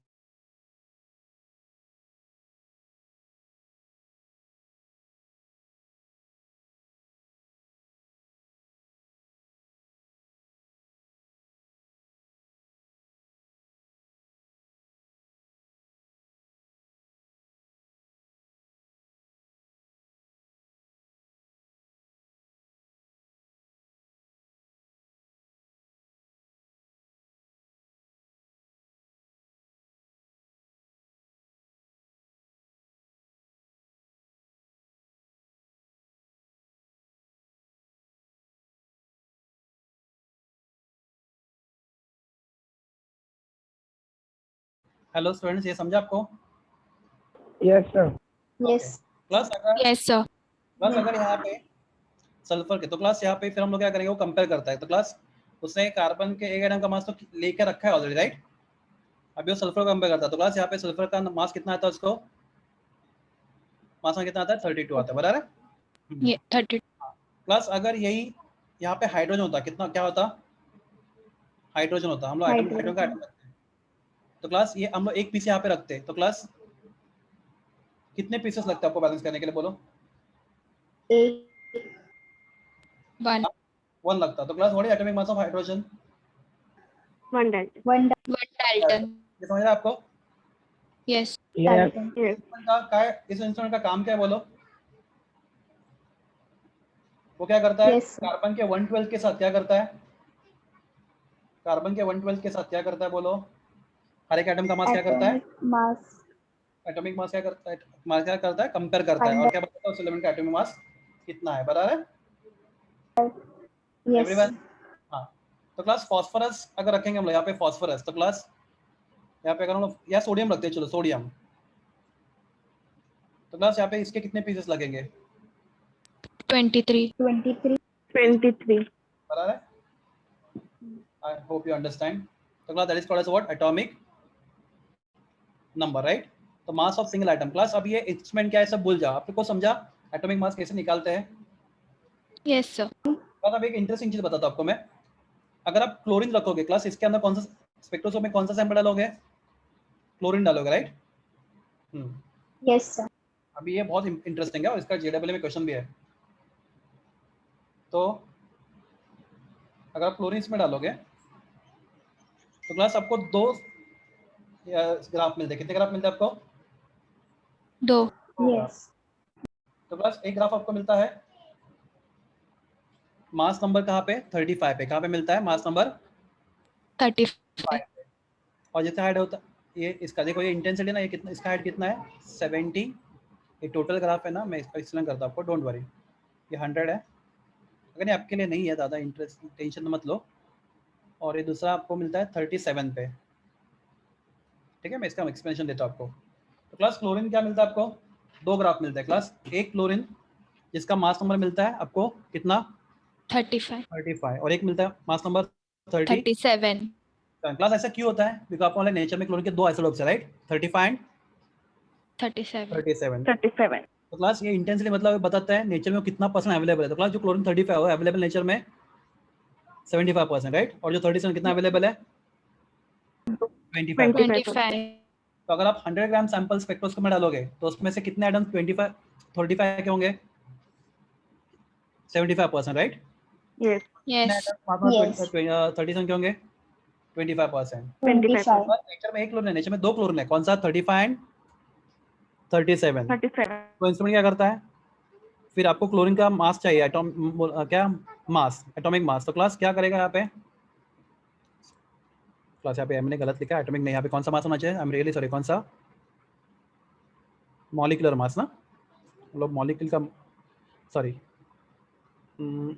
हेलो स्टूडेंट्स, ये समझा आपको? Yes, sir. Yes. क्लास अगर Yes, sir. यहाँ पे सल्फर के, तो क्लास यहाँ पे फिर हम लोग क्या करेंगे, वो कंपेयर करता है। तो क्लास उसने कार्बन के एक एटम का मास तो लेकर रखा है ऑलरेडी, राइट? अभी वो सल्फर कंपेयर करता है। तो क्लास यहाँ पे सल्फर का मास कितना आता है, उसको मास में कितना आता है? 32 आता है, बराबर है? Yeah, 30. क्लास अगर यही यहाँ पे हाइड्रोजन होता, कितना क्या होता? हाइड्रोजन होता। हम लोग हाइड्रोजन का एटम रखते हैं। तो क्लास ये हम लोग एक पीस यहाँ पे रखते हैं। तो क्लास कितने पीसेस लगते हैं आपको बैलेंस करने के लिए, बोलो? 1 लगता। तो class what is atomic mass of hydrogen? 1 Dalton. 1 Dalton. ये समझ रहे हैं आपको? Yes. Yes. Dalton. Yes. इस इंस्ट्रूमेंट का काम क्या है, बोलो? वो क्या करता है? Yes. कार्बन के 112 के साथ क्या करता है? कार्बन के 112 के साथ क्या करता है, बोलो? हर एक एटम का मास क्या करता है? Atomic mass. एटॉमिक मास क्या करता है? मास क्या करता है? कंपेयर करता है। और क्या बताता है उस एलिमेंट का एटॉमिक मास कितना है, बराबर है? Yes. एवरीवन? हाँ। तो क्लास फास्फोरस अगर रखेंगे हम लोग यहाँ पे फास्फोरस, तो क्लास यहाँ पे अगर हम लोग या सोडियम रखते हैं, चलो सोडियम, तो क्लास यहाँ पे इसके कितने पीसेस लगेंगे? 23. 23. 23. बराबर है? I hope you understand. तो class that is called as what? Atomic number, right? तो mass of single atom. Class अब ये इंस्ट्रूमेंट क्या है सब भूल जाओ। आपको समझा एटॉमिक मास कैसे निकालते हैं? Yes, sir. क्लास अब एक इंटरेस्टिंग चीज बताता हूं आपको मैं। अगर आप क्लोरीन रखोगे क्लास, इसके अंदर कौन सा स्पेक्ट्रोस्कोप में कौन सा सैंपल डालोगे? क्लोरीन डालोगे, राइट? Yes, sir. अभी ये बहुत इंटरेस्टिंग है और इसका जेडब्ल्यू में क्वेश्चन भी है। तो अगर आप क्लोरीन इसमें डालोगे तो क्लास आपको 2 ग्राफ मिलते हैं। कितने ग्राफ मिलते हैं आपको? 2. Yes. तो क्लास एक ग्राफ आपको मिलता है मास नंबर कहाँ पे? 35 पे। कहाँ पे मिलता है मास नंबर? 35. और जैसे हाइट होता ये इसका, देखो ये इंटेंसिटी ना, ये कितना, इसका हाइट कितना है? 70। ये टोटल ग्राफ है ना, मैं इसका एक्सप्लेन करता हूँ आपको, डोंट वरी। ये 100 है, अगर ये आपके लिए नहीं है ज़्यादा इंटरेस्ट, टेंशन मत लो। और ये दूसरा आपको मिलता है 37 पे, ठीक है? मैं इसका एक्सप्लेनेशन देता हूँ आपको। तो क्लास क्लोरीन क्या मिलता है आपको? 2 ग्राफ मिलता है क्लास। एक क्लोरीन जिसका मास नंबर मिलता है आपको कितना? 35. 35। और एक मिलता है मास नंबर 30। 37. क्लास ऐसा क्यों होता है? बिकॉज आपको नेचर में क्लोरीन के 2 आइसोटोप्स है, राइट? 35 एंड 37. 37। 37. तो क्लास ये इंटेंसिटी मतलब बताता है नेचर में कितना परसेंट अवेलेबल है। तो क्लास जो क्लोरीन 35 है अवेलेबल नेचर में 75%, राइट? और जो 37 कितना अवेलेबल है? 25। 25. तो अगर आप 100 ग्राम सैंपल स्पेक्ट्रोस्कोप में डालोगे तो उसमें से कितने एटम्स 35 के होंगे? 75%, राइट? Yes. Yes. 37 के होंगे 25%। 25. नेचर में एक क्लोरीन है, नेचर में 2 क्लोरीन है। कौन सा? 35 एंड 37। 37. तो इंस्ट्रूमेंट क्या करता है? फिर आपको क्लोरीन का मास चाहिए, क्या मास? Atomic mass. तो क्लास क्या करेगा यहाँ पे? क्लास यहाँ पे मैंने गलत लिखा, एटॉमिक नहीं, यहाँ पे कौन सा मास होना चाहिए? आई एम रियली सॉरी, कौन सा? मॉलिक्यूलर मास ना, मतलब मॉलिक्यूल का, सॉरी,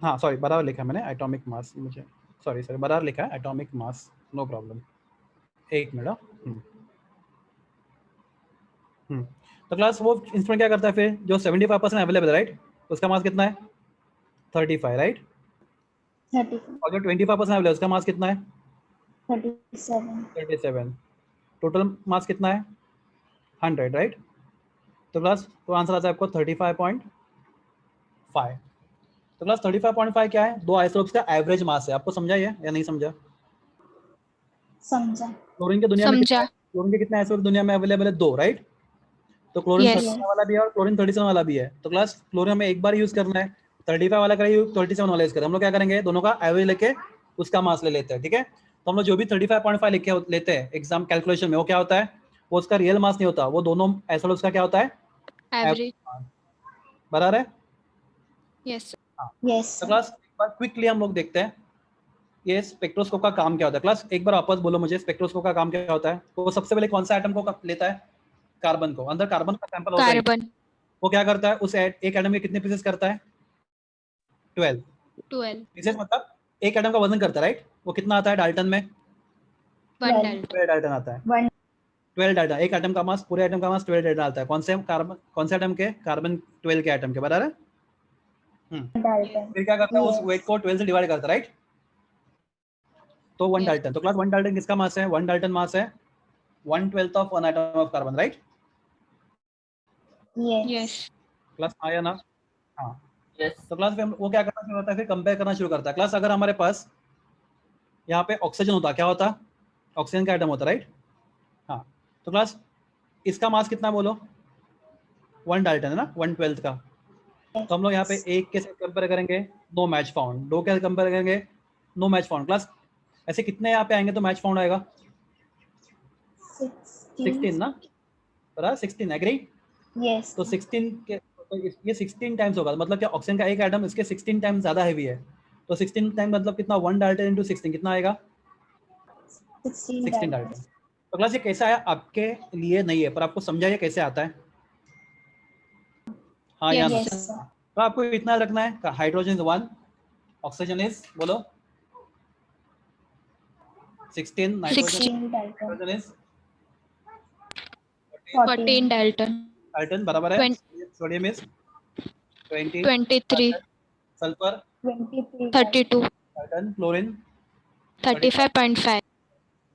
हाँ सॉरी, बराबर लिखा मैंने एटॉमिक मास, मुझे सॉरी बराबर लिखा है एटॉमिक मास, नो प्रॉब्लम। एक मिनट। तो क्लास वो इंस्ट्रूमेंट क्या करता है फिर? जो 75% अवेलेबल है, राइट? उसका मास कितना है? 35, राइट? 34. और जो 25% अवेलेबल है उसका मास कितना है? 37. 37। टोटल मास कितना है? 100, राइट? तो क्लास तो आंसर आता है आपको 35.1 5। तो क्लास 35.5 क्या है? दो आइसोटोप्स का एवरेज मास है। आपको समझा ये या नहीं समझा? समझा। क्लोरीन के दुनिया में समझा। क्लोरीन के कितने आइसोटोप दुनिया में अवेलेबल है? 2, राइट? तो क्लोरीन Yes. 37 वाला भी है और क्लोरीन 37 वाला भी है। तो क्लास क्लोरीन हमें एक बार यूज करना है, 35 वाला का यूज, 37 वाला यूज करें। हम लोग क्या करेंगे? दोनों का एवरेज लेके उसका मास ले लेते हैं, ठीक है? तो हम लोग जो भी 35.5 लिखे लेते हैं एग्जाम कैलकुलेशन में, वो क्या होता है? वो उसका रियल मास नहीं होता, वो दोनों आइसोटोप्स का क्या होता है? Average. बराबर है? Yes. यस तो क्लास एक बार क्विकली हम लोग देखते हैं ये स्पेक्ट्रोस्कोप का काम क्या होता है। क्लास एक बार वापस बोलो मुझे, स्पेक्ट्रोस्कोप का काम क्या होता है? वो सबसे पहले कौन सा एटम को लेता है? कार्बन को। अंदर कार्बन का सैंपल होता है, Carbon. वो क्या करता है? उस एक एटम के कितने पीसेस करता है? 12 12. पीसेस, मतलब एक एटम का वजन करता है, राइट? वो कितना आता है डाल्टन में? 1 Well. Dalton. 12 डाल्टन आता है। 1 12 डाल्टन। एक एटम का मास, पूरे एटम का मास 12 डाल्टन आता है। कौन से कार्बन, कौन से एटम के? कार्बन 12 के एटम के, बराबर है? डाल्टन। फिर क्या करता है? उस Yes. वेट को 12 से डिवाइड करता है, राइट? तो 1 Yes. डाल्टन। तो क्लास 1 डाल्टन किसका मास है? 1 डाल्टन मास है 1/12 of 1 atom of carbon, right? Yes Yes. Class आया ना? हाँ। Yes. तो क्लास में वो क्या करना शुरू करता है? फिर कंपेयर करना शुरू करता है। क्लास अगर हमारे पास यहाँ पे ऑक्सीजन होता, क्या होता? ऑक्सीजन का एटम होता, राइट? हाँ। तो क्लास इसका मास कितना बोलो? 1 डाल्टन है ना, 1/12 का। तो हम लोग यहाँ पे एक के साथ कंपेयर करेंगे, नो मैच फाउंड। दो के साथ कंपेयर करेंगे, नो मैच फाउंड। क्लास ऐसे कितने यहाँ पे आएंगे तो मैच फाउंड आएगा? 16 ना, बराबर? 16, एग्री? यस तो 16 के तो ये 16 टाइम्स होगा, मतलब क्या ऑक्सीजन का एक एटम इसके 16 टाइम्स ज्यादा हैवी है। तो 16 टाइम मतलब कितना? 1 डाल्टन इंटू 16 कितना आएगा? 16 डाल्टन। तो क्लास ये कैसा है? आपके लिए नहीं है, पर आपको समझा ये कैसे आता है? हाँ या ना? यस सर तो आपको इतना रखना है, हाइड्रोजन इज 1, ऑक्सीजन इज बोलो 16, nitrogen 16 Dalton hydrogen is 14 Dalton. Dalton, बराबर है? Sodium is 20, 23. Sulphur 23 32. Dalton, chlorine 35.5.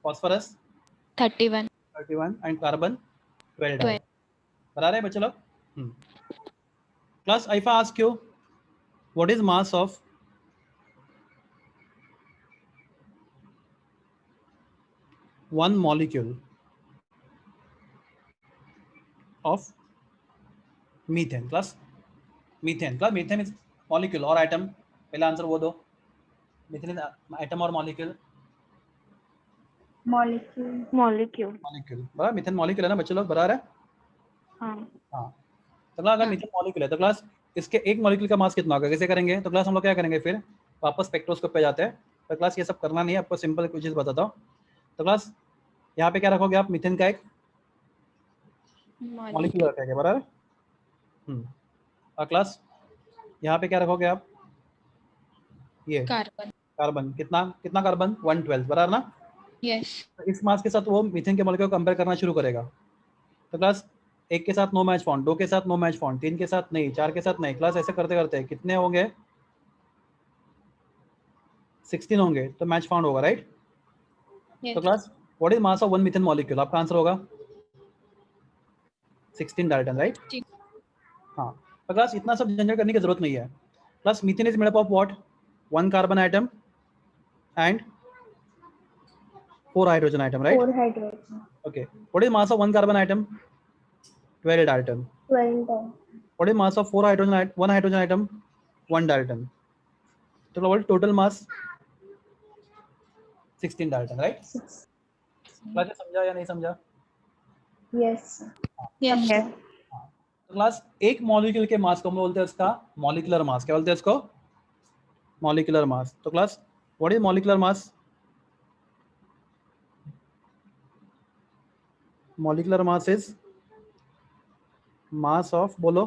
Phosphorus 31. 31 and carbon 12 12. Dalton. बराबर है बच्चे लोग? Class if I ask you what is mass of one molecule of methane? Class methane, class methane is molecule or atom? पहला answer वो दो। methane is atom और molecule? Molecule molecule. molecule, बराबर? methane molecule है ना बच्चे लोग, बराबर है? हाँ हाँ। तो क्लास अगर methane molecule है तो क्लास इसके एक molecule का मास कितना होगा? कैसे करेंगे? तो क्लास हम लोग क्या करेंगे? फिर वापस स्पेक्ट्रोस्कोप पे जाते हैं। तो क्लास ये सब करना नहीं है, आपको सिंपल कुछ चीज बताता हूँ। तो क्लास यहाँ पे क्या रखोगे आप? मीथेन का एक मॉलिक्यूल रखेंगे, बराबर? और क्लास यहाँ पे क्या रखोगे आप? ये Carbon. कार्बन। कितना कितना कार्बन? 1/12, बराबर ना? Yes. तो इस मास के साथ वो मीथेन के मॉलिक्यूल को कंपेयर करना शुरू करेगा। तो क्लास एक के साथ नो मैच फाउंड, दो के साथ नो मैच फाउंड, तीन के साथ नहीं, चार के साथ नहीं। क्लास ऐसे करते करते कितने होंगे? 16 होंगे तो मैच फाउंड होगा, राइट? Yes. तो class what is mass of one methane molecule? आपका आंसर होगा 16 डाल्टन, राइट? जी. हाँ। तो क्लास इतना सब झंझट करने की जरूरत नहीं है। Class methane is made up of what? 1 carbon atom and 4 hydrogen atom, right? 4 hydrogen Okay. What is mass of 1 carbon atom? 12 Dalton. 12 Dalton What is mass of 1 hydrogen atom? 1 Dalton. So what is total mass? 16 Dalton, right? 6 class समझा या नहीं समझा? Yes Yes. तो class एक molecule के मास को हम बोलते हैं उसका मॉलिक्यूलर मास। क्या बोलते हैं इसको? Molecular mass. तो class what is molecular mass? Molecular mass is mass of, बोलो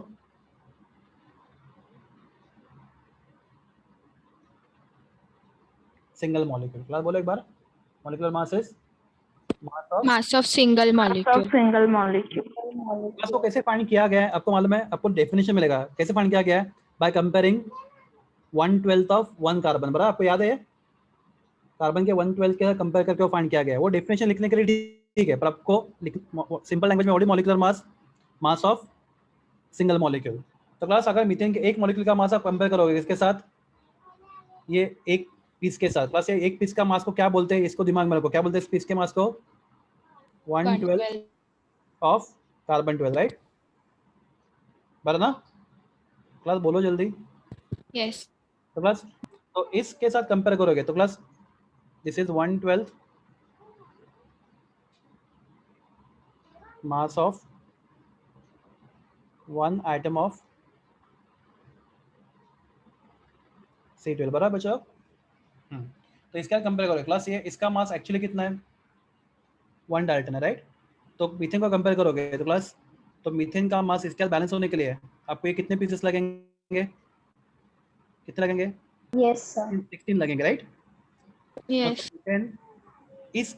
सिंगल मॉलिक्यूल। क्लास बोलो एक बार, molecular mass is mass of. Mass of single molecule. Single molecule. Class को कैसे फाइंड किया गया है आपको मालूम है? आपको डेफिनेशन मिलेगा कैसे फाइंड किया गया है? बाय कंपेयरिंग 1/12 ऑफ 1 कार्बन, बराबर? आपको याद है कार्बन के 1/12 के कंपेयर करके वो फाइंड किया गया है। वो डेफिनेशन लिखने के लिए ठीक है, पर आपको सिंपल लैंग्वेज में what is molecular mass? Mass of single molecule. तो क्लास अगर मीथेन के एक मॉलिक्यूल का मास आप कंपेयर करोगे इसके साथ, ये एक पीस के साथ, क्लास ये एक पीस का मास को क्या बोलते हैं, इसको दिमाग में रखो, क्या बोलते हैं इस पीस के मास को? 1/12 ऑफ कार्बन 12, राइट? बराबर ना? क्लास बोलो जल्दी। Yes. तो क्लास तो इसके साथ कंपेयर करोगे तो class this is 1/12 mass of one item of C12, बराबर बच्चों? तो इसका कंपेयर करोगे क्लास, ये इसका मास एक्चुअली कितना है? 1 डाल्टन है, राइट? तो मीथेन को कंपेयर करोगे तो क्लास, तो मीथेन का मास इसके साथ बैलेंस होने के लिए आपको ये कितने पीसेस लगेंगे? कितने लगेंगे? Yes, sir. 16 लगेंगे, राइट? Yes. इस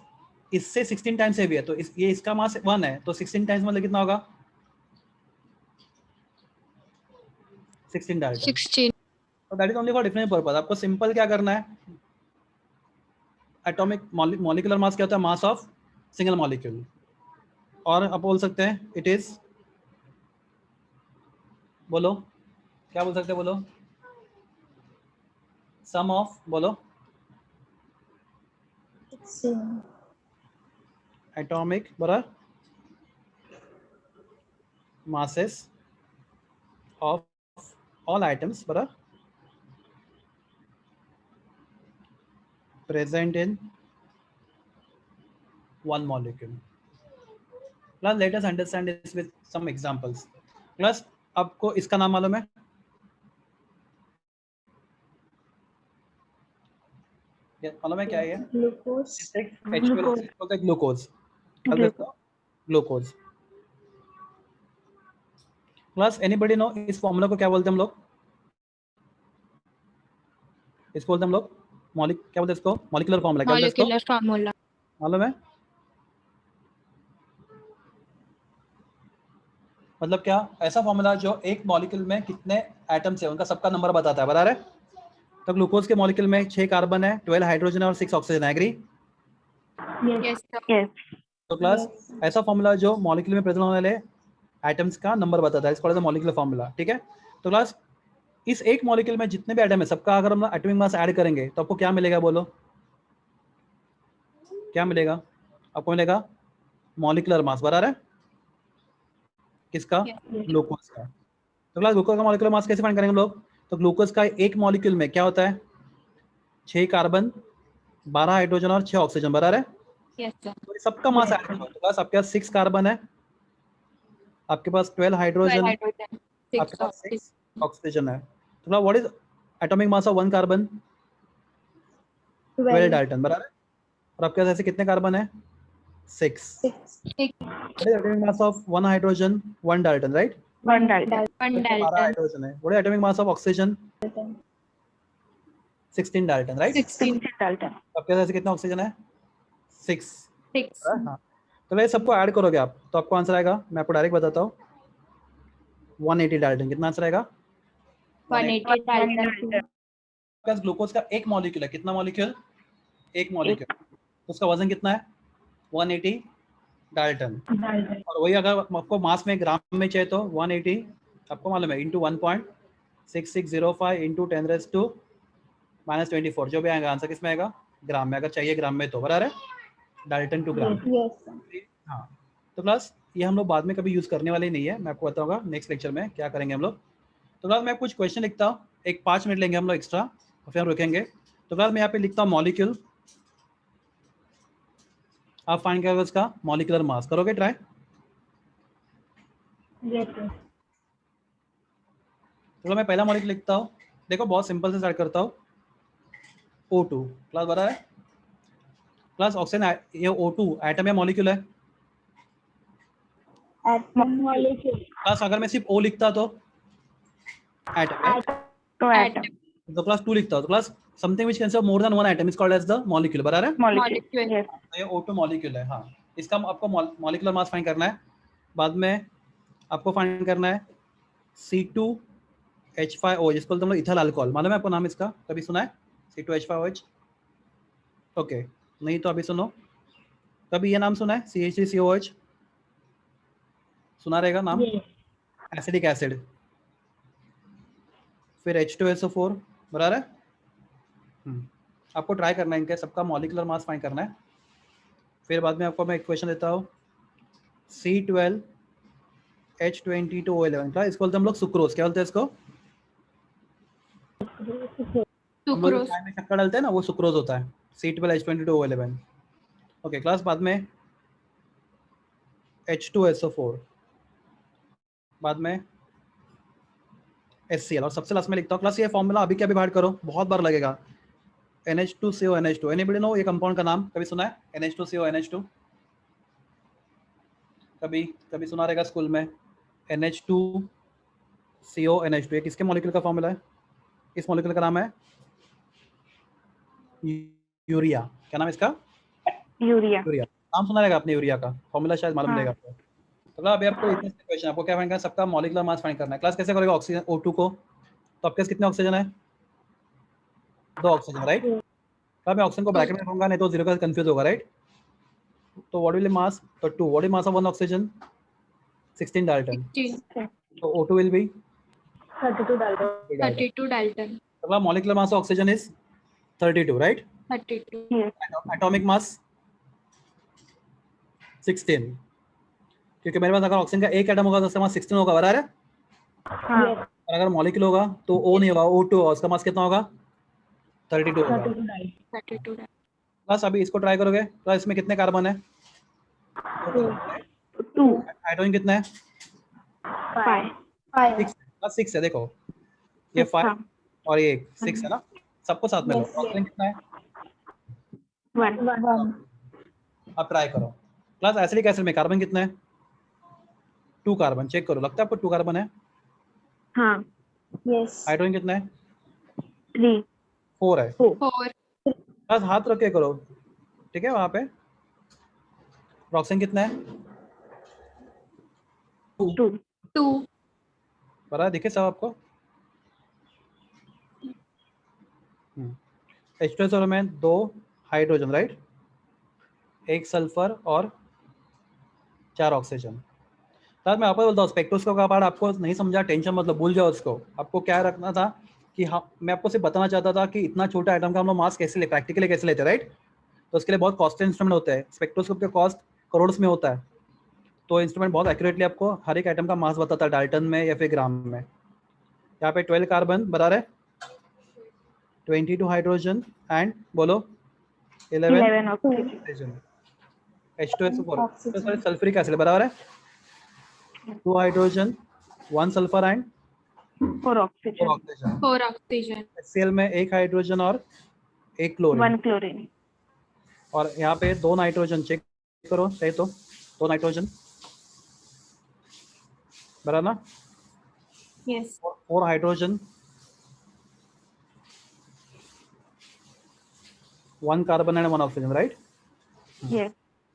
इससे 16 टाइम्स हेवी है, तो ये इसका मास 1 है, तो 16 टाइम्स मतलब कितना होगा? 16 डाल्टन। 16. तो that is only for different purpose. आपको सिंपल क्या करना है, एटॉमिक मॉलिक्यूलर मास क्या होता है? मास ऑफ सिंगल मॉलिक्यूल। और आप बोल सकते हैं इट इज, बोलो क्या बोल सकते हैं, बोलो सम ऑफ, बोलो 16. एटॉमिक बराबर masses of all items बराबर present in one molecule. Plus let us understand this with some examples. Plus आपको इसका नाम मालूम है? मालूम है क्या है ये? Glucose. Glucose. Glucose. Class anybody know इस फॉर्मूला को क्या बोलते हैं हम लोग? इसको बोलते हैं हम लोग क्या बोलते हैं इसको? Molecular formula. क्या बोलते हैं इसको? Molecular formula. मालूम है? मतलब क्या? ऐसा फॉर्मूला जो एक मॉलिक्यूल में कितने एटम्स है उनका सबका नंबर बताता है, बराबर है? तो ग्लूकोज के मॉलिक्यूल में 6 कार्बन है, 12 हाइड्रोजन और 6 ऑक्सीजन है, एग्री? Yes, sir. Yes. तो क्लास ऐसा फॉर्मूला जो मॉलिक्यूल में प्रेजेंट होने वाले एटम्स का नंबर बताता है, इसको बोलते हैं मॉलिक्यूलर फॉर्मूला, ठीक है? तो क्लास इस एक मॉलिक्यूल में जितने भी एटम है सबका अगर हम एटॉमिक मास ऐड करेंगे तो आपको क्या मिलेगा, बोलो क्या मिलेगा? आपको मिलेगा मॉलिक्यूलर मास, बराबर है? किसका? ग्लूकोज का। तो क्लास ग्लूकोज का मॉलिक्यूलर मास कैसे फाइंड करेंगे हम लोग? तो ग्लूकोज का एक मॉलिक्यूल में क्या होता है? 6 कार्बन, 12 हाइड्रोजन और 6 ऑक्सीजन, बराबर है? Yes, sir. तो सबका मास ऐड करो तो क्लास आपके पास 6 कार्बन है, आपके पास 12 हाइड्रोजन, 12 hydrogen, आपके 6 पास oxygen. 6 ऑक्सीजन है। तो class what is atomic mass of 1 carbon? 12 Dalton, बराबर है? और आपके पास ऐसे कितने कार्बन है? 6। Atomic mass of 1 hydrogen? 1 dalton, right? 1 Dalton. 1 12 Dalton. Hydrogen है। What is atomic mass of oxygen? 16 dalton, right? 16. 16 Dalton. आपके पास ऐसे कितना ऑक्सीजन है? 6। 6. हाँ, तो ये सबको ऐड करोगे आप तो आपको आंसर आएगा, मैं आपको डायरेक्ट बताता हूँ, 180 डाल्टन। कितना आंसर आएगा? 180 Dalton. प्लस ग्लूकोज का एक मॉलिक्यूल है, कितना मॉलिक्यूल? एक मॉलिक्यूल, तो उसका वजन कितना है? 180 डाल्टन। और वही अगर आपको मास में ग्राम में चाहिए तो 180 आपको मालूम है इंटू 1.6605 इंटू 10⁻⁻24, जो भी आएगा आंसर किसमें आएगा? ग्राम में, अगर चाहिए ग्राम में तो, बराबर है? Dalton to gram. Yes, sir. हाँ, तो क्लास ये हम लोग बाद में कभी यूज़ करने वाले नहीं है, मैं आपको बताऊंगा नेक्स्ट लेक्चर में क्या करेंगे हम लोग। तो क्लास मैं कुछ क्वेश्चन लिखता हूँ, एक 5 मिनट लेंगे हम लोग एक्स्ट्रा और फिर हम रुकेंगे। तो क्लास मैं यहाँ पे लिखता हूँ मॉलिक्यूल, आप फाइंड करोगे उसका मॉलिक्यूलर मास, करोगे ट्राई? Yes, sir. तो मैं पहला मॉलिक्यूल लिखता हूँ, देखो बहुत सिंपल से स्टार्ट करता हूँ, O2 क्लास, बराबर है? क्लास ऑक्सीजन, ये O2 एटम या मॉलिक्यूल है? Atom molecule. क्लास अगर मैं सिर्फ O लिखता तो एटम है, तो atom. तो क्लास 2 लिखता तो class something which consist of more than one atom is called as the molecule, बराबर है? Molecule. Molecule. Yes. तो ये O2 मॉलिक्यूल है। हाँ, इसका आपको मॉलिक्यूलर मास फाइंड करना है, बाद में आपको फाइंड करना है C2H5OH, जिसको तुम लोग इथाइल अल्कोहल, मालूम है आपको नाम इसका, कभी सुना है? C2H5OH? ओके, नहीं तो अभी सुनो, कभी ये नाम सुना है? CH3COH सुना रहेगा नाम? एसिडिक एसिड, फिर H2SO4 बराबर है। आपको ट्राई करना है इनके सबका मॉलिक्यूलर मास फाइंड करना है। फिर बाद में आपको मैं एक क्वेश्चन देता हूँ, C12 H22O11 का, इसको बोलते हैं हम लोग सुक्रोज। क्या बोलते हैं इसको? हम लोग Sucrose. चाय में शक्कर डालते हैं ना, वो सुक्रोज होता है, C12 H22O11। ओके क्लास, बाद में H2SO4, बाद में HCl, और सबसे लास्ट में लिखता हूँ क्लास ये फॉर्मूला अभी क्या भी बाहर करो, बहुत बार लगेगा। NH2CO NH2, एनीबडी नो ये कंपाउंड का नाम कभी सुना है? NH2CO NH2 कभी कभी सुना रहेगा स्कूल में। NH2CO NH2 ये किसके मॉलिक्यूल का फॉर्मूला है? इस मॉलिक्यूल का नाम है यूरिया। क्या नाम है इसका? यूरिया। यूरिया। नाम सुना रहेगा आपने यूरिया का, फॉर्मूला शायद मालूम रहेगा आपको। तो अभी आपको इतने क्वेश्चन, आपको क्या फाइंड करना है? सबका मॉलिक्यूलर मास फाइंड करना है। क्लास कैसे करेगा? ऑक्सीजन O2 को, तो आपके पास कितने ऑक्सीजन है? 2 ऑक्सीजन, राइट। तो मैं ऑक्सीजन को ब्रैकेट में रखूंगा, नहीं तो 0 का कंफ्यूज होगा, राइट। तो व्हाट विल मास? तो 2, what is mass of 1 oxygen? 16 Dalton. 16. तो O2 विल बी 32 डालते 32 Dalton. तो molecular mass of oxygen is 32, right. 32. Atomic mass 16, क्योंकि मेरे पास अगर ऑक्सीजन का एक एटम होगा तो उसका मास 16 होगा, बराबर है। हाँ। और अगर मॉलिक्यूल होगा तो O नहीं होगा, O2 होगा, उसका मास कितना होगा? 32 होगा। 32 Dalton. बस अभी इसको ट्राई करोगे तो इसमें कितने कार्बन है? 2 हाइड्रोजन कितना है? 5 बस 6 है। देखो ये 5 और ये 6 है ना, सबको साथ में लो। Yes, ऑक्सीजन कितना है? 1 अब ट्राई करो। क्लास एसिडिक एसिड में कार्बन कितना है? 2 कार्बन। चेक करो, लगता है आपको 2 कार्बन है। हाँ। यस हाइड्रोजन कितना है? 3 4 है। 4. बस हाथ रख के करो, ठीक है। वहां पे ऑक्सीजन कितना है? 2 2. पता दिखे सब आपको? H2SO में 2 हाइड्रोजन, राइट, 1 सल्फर और 4 ऑक्सीजन। सर मैं आपको बोलता हूँ स्पेक्ट्रोस्कोप का पार्ट आपको नहीं समझा, टेंशन मतलब भूल जाओ उसको। आपको क्या रखना था कि हाँ, मैं आपको सिर्फ बताना चाहता था कि इतना छोटा आइटम का हम लोग मास कैसे ले, प्रैक्टिकली कैसे लेते हैं, राइट। तो उसके लिए बहुत कॉस्टली इंस्ट्रूमेंट होते हैं। स्पेक्ट्रोस्कोप का कॉस्ट करोड़ में होता है, तो इंस्ट्रूमेंट बहुत एक्यूरेटली आपको हर एक आइटम का मास बताता है, डाल्टन में या फिर ग्राम में। यहाँ पे 12 कार्बन बराबर है 22 हाइड्रोजन एंड बोलो 11 ऑक्सीजन। H2SO4 तो सर सल्फ्यूरिक एसिड बराबर है 2 hydrogen 1 sulphur and 4 oxygen oxygen. 4 oxygen. HCl में 1 हाइड्रोजन और 1 क्लोरीन। 1 क्लोरीन। और यहाँ पे 2 नाइट्रोजन। चेक करो सही तो 2 नाइट्रोजन बराबर ना। Yes. 4 hydrogen 1 carbon and 1 oxygen, right. Yes.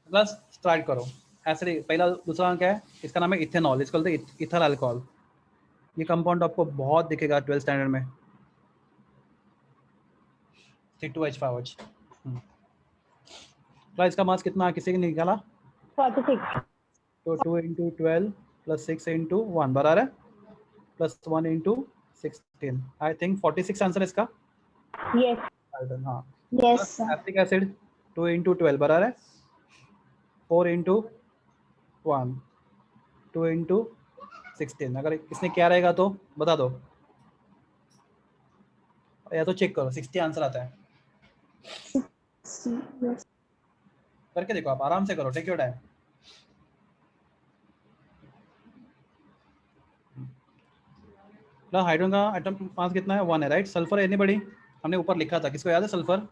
Plus start करो ऐसे। पहला दूसरा क्या है? इसका नाम है इथेनॉल, इसको बोलते हैं इथर अल्कोहल। ये कंपाउंड आपको बहुत दिखेगा 12th स्टैंडर्ड में, C2H5OH। तो इसका मास कितना किसी ने निकाला? 46 तो 2 × 12 + 6 × 1 बराबर है +1 × 16। आई थिंक 46 आंसर इसका। यस हाँ यस एसिटिक एसिड 2 × 12 बराबर है 4 × 1 2 × 16। अगर इसमें क्या रहेगा तो बता दो, या तो चेक करो 60 आंसर आता है। यस करके देखो, आप आराम से करो, टेक योर टाइम। ना हाइड्रोजन का एटम मास कितना है? 1 है, राइट। Sulphur anybody? हमने ऊपर लिखा था, किसको याद है? सल्फर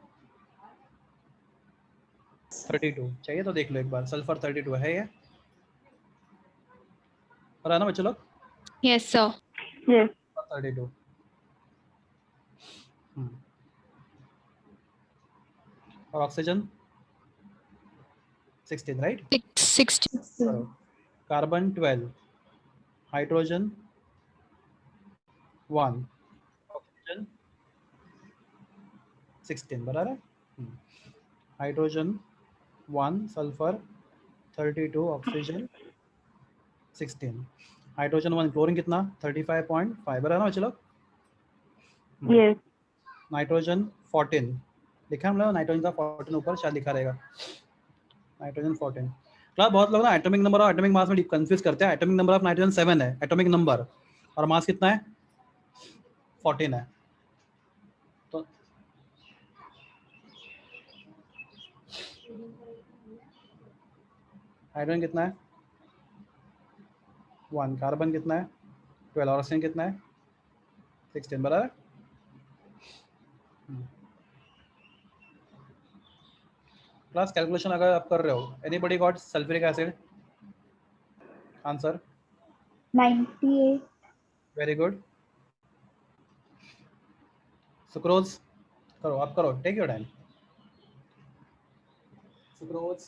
32 चाहिए तो देख लो एक बार। सल्फर 32 है ये, और है ना बच्चे लोग? Yes, sir. यस। 32। और oxygen 16, right. 16. Carbon 12, hydrogen 1, oxygen 16 बराबर है। Hydrogen 1, sulphur 32, oxygen 16। Hydrogen 1, chlorine कितना? 35.5 बराबर है ना बच्चे लोग? Yes. नाइट्रोजन 14 लिखा है हम लोग, नाइट्रोजन का 14 ऊपर शायद लिखा रहेगा, नाइट्रोजन 14। क्लास बहुत लोग ना एटॉमिक नंबर और एटॉमिक मास में कंफ्यूज करते हैं। एटॉमिक नंबर ऑफ नाइट्रोजन 7 है एटॉमिक नंबर, और मास कितना है 14 है। तो हाइड्रोजन कितना है 1, कार्बन कितना है 12, और ऑक्सीजन कितना है 16, बराबर। क्लास कैलकुलेशन अगर आप कर रहे हो, anybody got sulphuric acid answer? 98. Very good. Sucrose करो, आप करो, take your time. Sucrose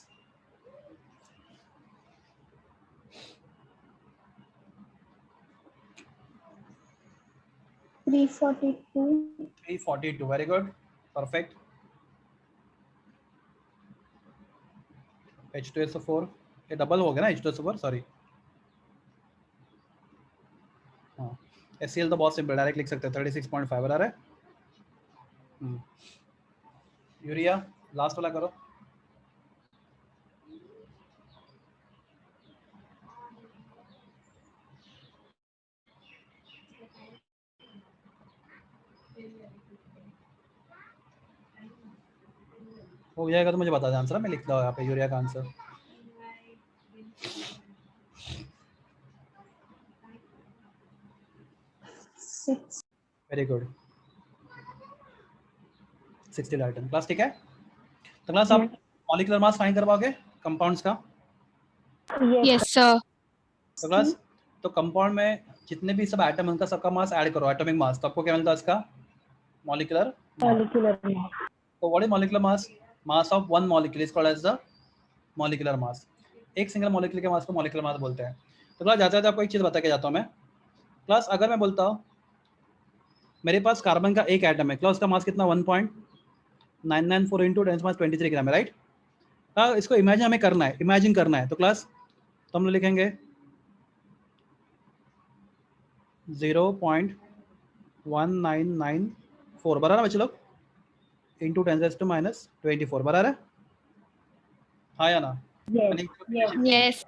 342. 342, very good, perfect. H2SO4, ये डबल हो गया ना H2SO4, सॉरी। हाँ, HCl तो बहुत सिंपल, डायरेक्ट लिख सकते हैं 36.5 बराबर है। यूरिया लास्ट वाला करो। हो जाएगा तो मुझे बता दें आंसर, मैं लिख रहा हूँ यहाँ पे यूरिया का answer. Very good, 60 Dalton. Class ठीक है। तो क्लास आप मॉलिक्यूलर मास फाइंड करवाओगे कंपाउंड्स का? Yes, sir. तो क्लास तो कंपाउंड में जितने भी सब एटम उनका सबका मास ऐड करो, एटॉमिक मास, तो आपको क्या मिलता है इसका? मॉलिक्यूलर। Molecular mass. तो what is molecular mass? Mass of one molecule is called as the molecular mass. एक सिंगल मॉलिक्यूल के मास को मॉलिक्यूलर मास बोलते हैं। तो क्लास जाते जाते आपको एक चीज़ बता के जाता हूँ मैं। क्लास अगर मैं बोलता हूँ मेरे पास कार्बन का एक एटम है, क्लास उसका मास कितना 1.994 इंटू 10⁻23 ग्राम है, राइट। इसको इमेजिन हमें करना है, इमेजिन करना है। तो क्लास तो हम लोग लिखेंगे 0.1994 बराबर है बच्चे लोग, इंटू 10⁻24 बराबर है, हाँ या ना? Yes. Yes. Yes.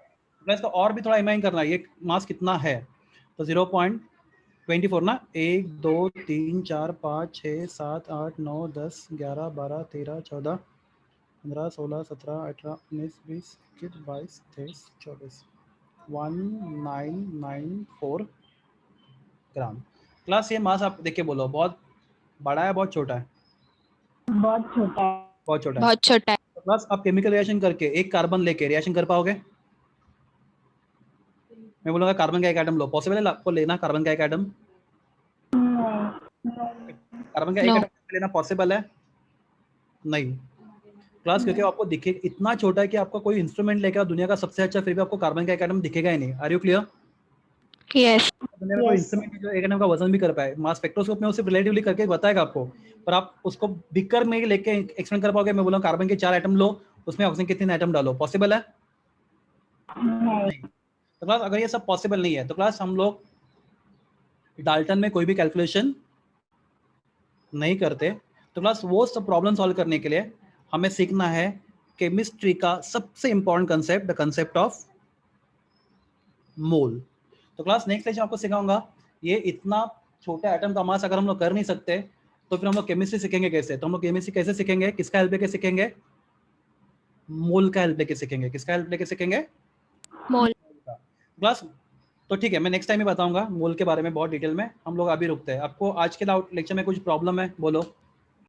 प्लस तो और भी थोड़ा इमेजिन करना है ये मास कितना है। तो 0.24 ना, 1 2 3 4 5 6 7 8 9 10 11 12 13 14 15 16 17 18 19 20 21 22 23 24 1994 ग्राम। क्लास ये मास आप देख के बोलो, बहुत बड़ा है बहुत छोटा है? बहुत छोटा है. बहुत छोटा है। बहुत छोटा है। तो क्लास आप केमिकल रिएक्शन करके एक कार्बन लेके रिएक्शन कर पाओगे? मैं बोलूँगा कार्बन का एक एटम लो, पॉसिबल है आपको लेना कार्बन का एक एटम? कार्बन का एक No. एटम लेना पॉसिबल है? नहीं क्लास, क्योंकि आपको दिखे इतना छोटा है कि आपका कोई इंस्ट्रूमेंट लेकर दुनिया का सबसे अच्छा, फिर भी आपको कार्बन का एक एटम दिखेगा ही नहीं। Are you clear? Yes. दुनिया में कोई इंस्ट्रूमेंट जो एक एटम का वजन भी कर पाए, मास स्पेक्ट्रोस्कोप में उसे रिलेटिवली करके बताएगा आपको, पर आप उसको बिकर में लेके एक्सप्लेन कर पाओगे? मैं बोला कार्बन के 4 एटम लो, उसमें ऑक्सीजन कितने एटम डालो, पॉसिबल है? नहीं। तो क्लास अगर ये सब पॉसिबल नहीं है तो क्लास हम लोग डाल्टन में कोई भी कैलकुलेशन नहीं करते। तो क्लास वो सब प्रॉब्लम सॉल्व करने के लिए हमें सीखना है केमिस्ट्री का सबसे important concept, the concept of mole. तो क्लास नेक्स्ट लेक्चर आपको सिखाऊंगा ये इतना छोटा एटम का मास अगर हम लोग कर नहीं सकते तो फिर हम लोग केमिस्ट्री सीखेंगे कैसे? तो हम लोग केमिस्ट्री कैसे सीखेंगे, किसका हेल्प लेके सीखेंगे? मोल का हेल्प लेके सीखेंगे। किसका हेल्प लेके सीखेंगे? मोल। क्लास तो ठीक है, मैं नेक्स्ट टाइम ही बताऊंगा मोल के बारे में बहुत डिटेल में। हम लोग अभी रुकते हैं। आपको आज के लेक्चर में कुछ प्रॉब्लम है बोलो?